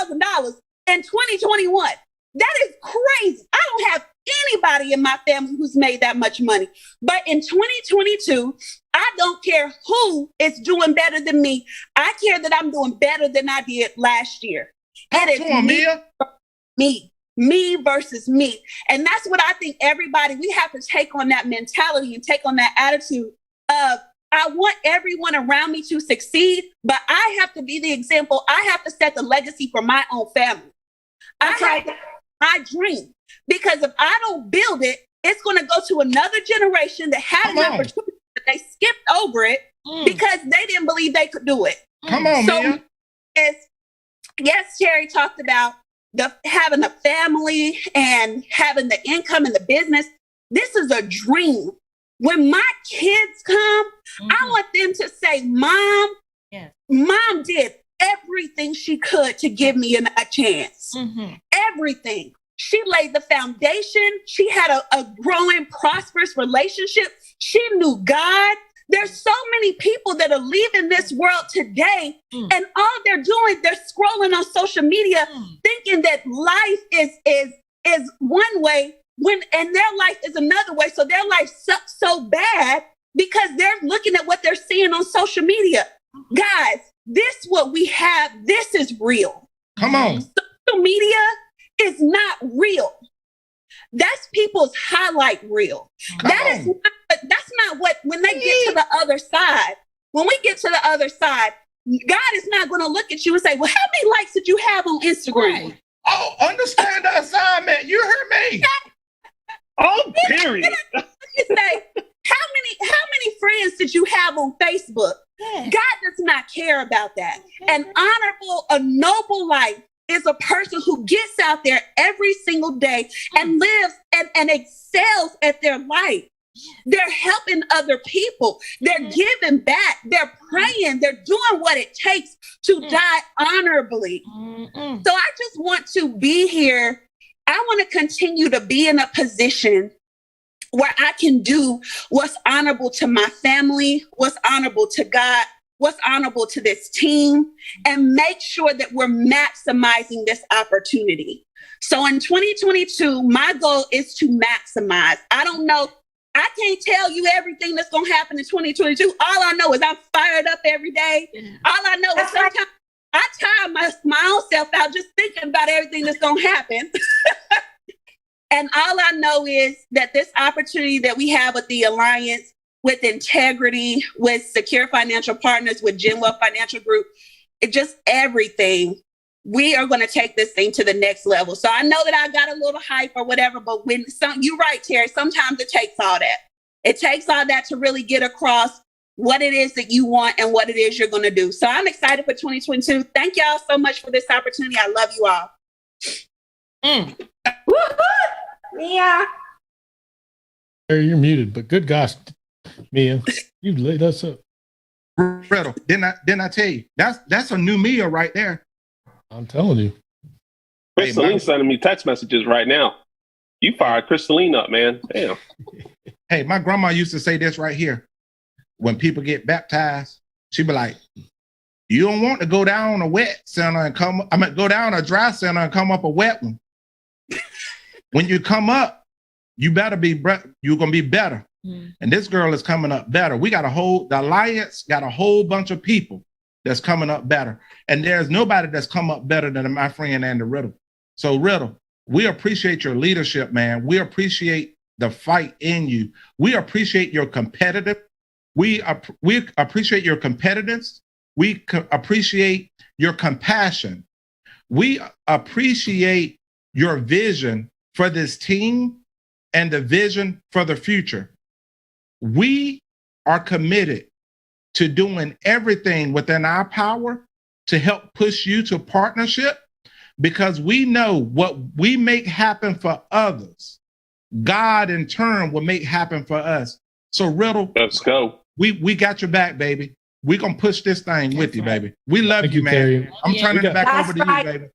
$200,000 in 2021. That is crazy. I don't have anybody in my family who's made that much money. But in 2022, I don't care who is doing better than me. I care that I'm doing better than I did last year. And it's me versus me. And that's what I think we have to take on that mentality and take on that attitude of, I want everyone around me to succeed, but I have to be the example. I have to set the legacy for my own family. I dream, because if I don't build it, it's going to go to another generation that had an opportunity, but they skipped over it because they didn't believe they could do it. Come on, Mia. Yes, Terry talked about having a family and having the income and the business. This is a dream. When my kids come, I want them to say, Mom, Mom did everything she could to give me a chance. Everything. She laid the foundation. She had a growing, prosperous relationship. She knew God. There's so many people that are leaving this world today, and all they're doing, they're scrolling on social media, thinking that life is one way and their life is another way. So their life sucks so bad because they're looking at what they're seeing on social media. Guys, this what we have. This is real. Come on. Social media is not real. That's people's highlight reel. That's not what, when they get to the other side, when we get to the other side, God is not going to look at you and say, well, how many likes did you have on Instagram? Right. Oh, understand the assignment. You heard me. Oh, period. You say, how many friends did you have on Facebook? God does not care about that. An honorable, a noble life is a person who gets out there every single day and lives and excels at their life. They're helping other people. They're giving back. They're praying. They're doing what it takes to die honorably. So I just want to be here. I want to continue to be in a position where I can do what's honorable to my family, what's honorable to God, what's honorable to this team, and make sure that we're maximizing this opportunity. So in 2022, my goal is to maximize. I don't know. I can't tell you everything that's going to happen in 2022. All I know is I'm fired up every day. All I know is sometimes I tire my own self out just thinking about everything that's going to happen. And all I know is that this opportunity that we have with the Alliance, with integrity, with secure financial partners, with Genwell Financial Group, it just everything. We are going to take this thing to the next level. So I know that I got a little hype or whatever, but you're right, Terry, sometimes it takes all that. It takes all that to really get across what it is that you want and what it is you're going to do. So I'm excited for 2022. Thank y'all so much for this opportunity. I love you all. Mia. Terry, you're muted, but good gosh, Mia, you laid us up. Riddle, didn't I tell you? That's a new Mia right there. I'm telling you. Crystalline's sending me text messages right now. You fired Crystalline up, man. Damn. Hey, my grandma used to say this right here. When people get baptized, she'd be like, you don't want to go down a wet center and go down a dry center and come up a wet one. When you come up, you're going to be better. And this girl is coming up better. The Alliance got a whole bunch of people that's coming up better. And there's nobody that's come up better than my friend Andy Riddle. So Riddle, we appreciate your leadership, man. We appreciate the fight in you. We appreciate your competitive. We appreciate your competitiveness. We appreciate your compassion. We appreciate your vision for this team and the vision for the future. We are committed to doing everything within our power to help push you to partnership, because we know what we make happen for others, God in turn will make happen for us. So Riddle, let's go. We got your back, baby. We're going to push this thing with you, baby. We love you, man. Terry. I'm turning it back over to you, baby.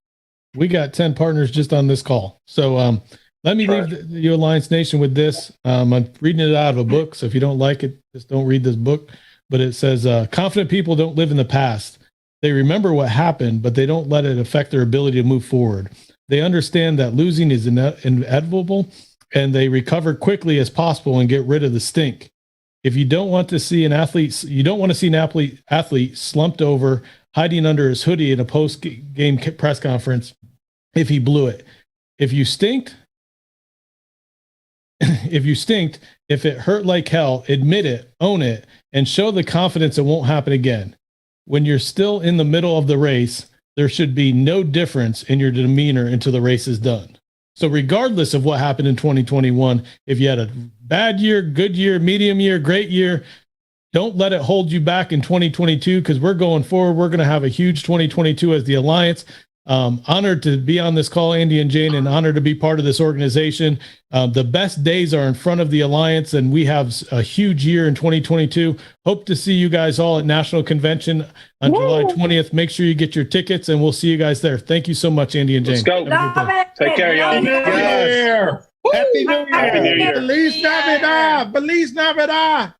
We got 10 partners just on this call. So let me leave the Alliance Nation with this. I'm reading it out of a book. So if you don't like it, just don't read this book. But it says, confident people don't live in the past. They remember what happened, but they don't let it affect their ability to move forward. They understand that losing is inevitable, and they recover quickly as possible and get rid of the stink. If you don't want to see an athlete, athlete slumped over, hiding under his hoodie in a post-game press conference if he blew it. If you stinked, if it hurt like hell, admit it, own it, and show the confidence it won't happen again. When you're still in the middle of the race, there should be no difference in your demeanor until the race is done. So regardless of what happened in 2021, if you had a bad year, good year, medium year, great year, don't let it hold you back in 2022, because we're going forward. We're going to have a huge 2022 as the Alliance. Honored to be on this call, Andy and Jane, and honored to be part of this organization. The best days are in front of the Alliance, and we have a huge year in 2022. Hope to see you guys all at National Convention on July 20th. Make sure you get your tickets, and we'll see you guys there. Thank you so much, Andy and Jane. Let's go. Take care, y'all. Happy New Year. Feliz Navidad. Feliz Navidad.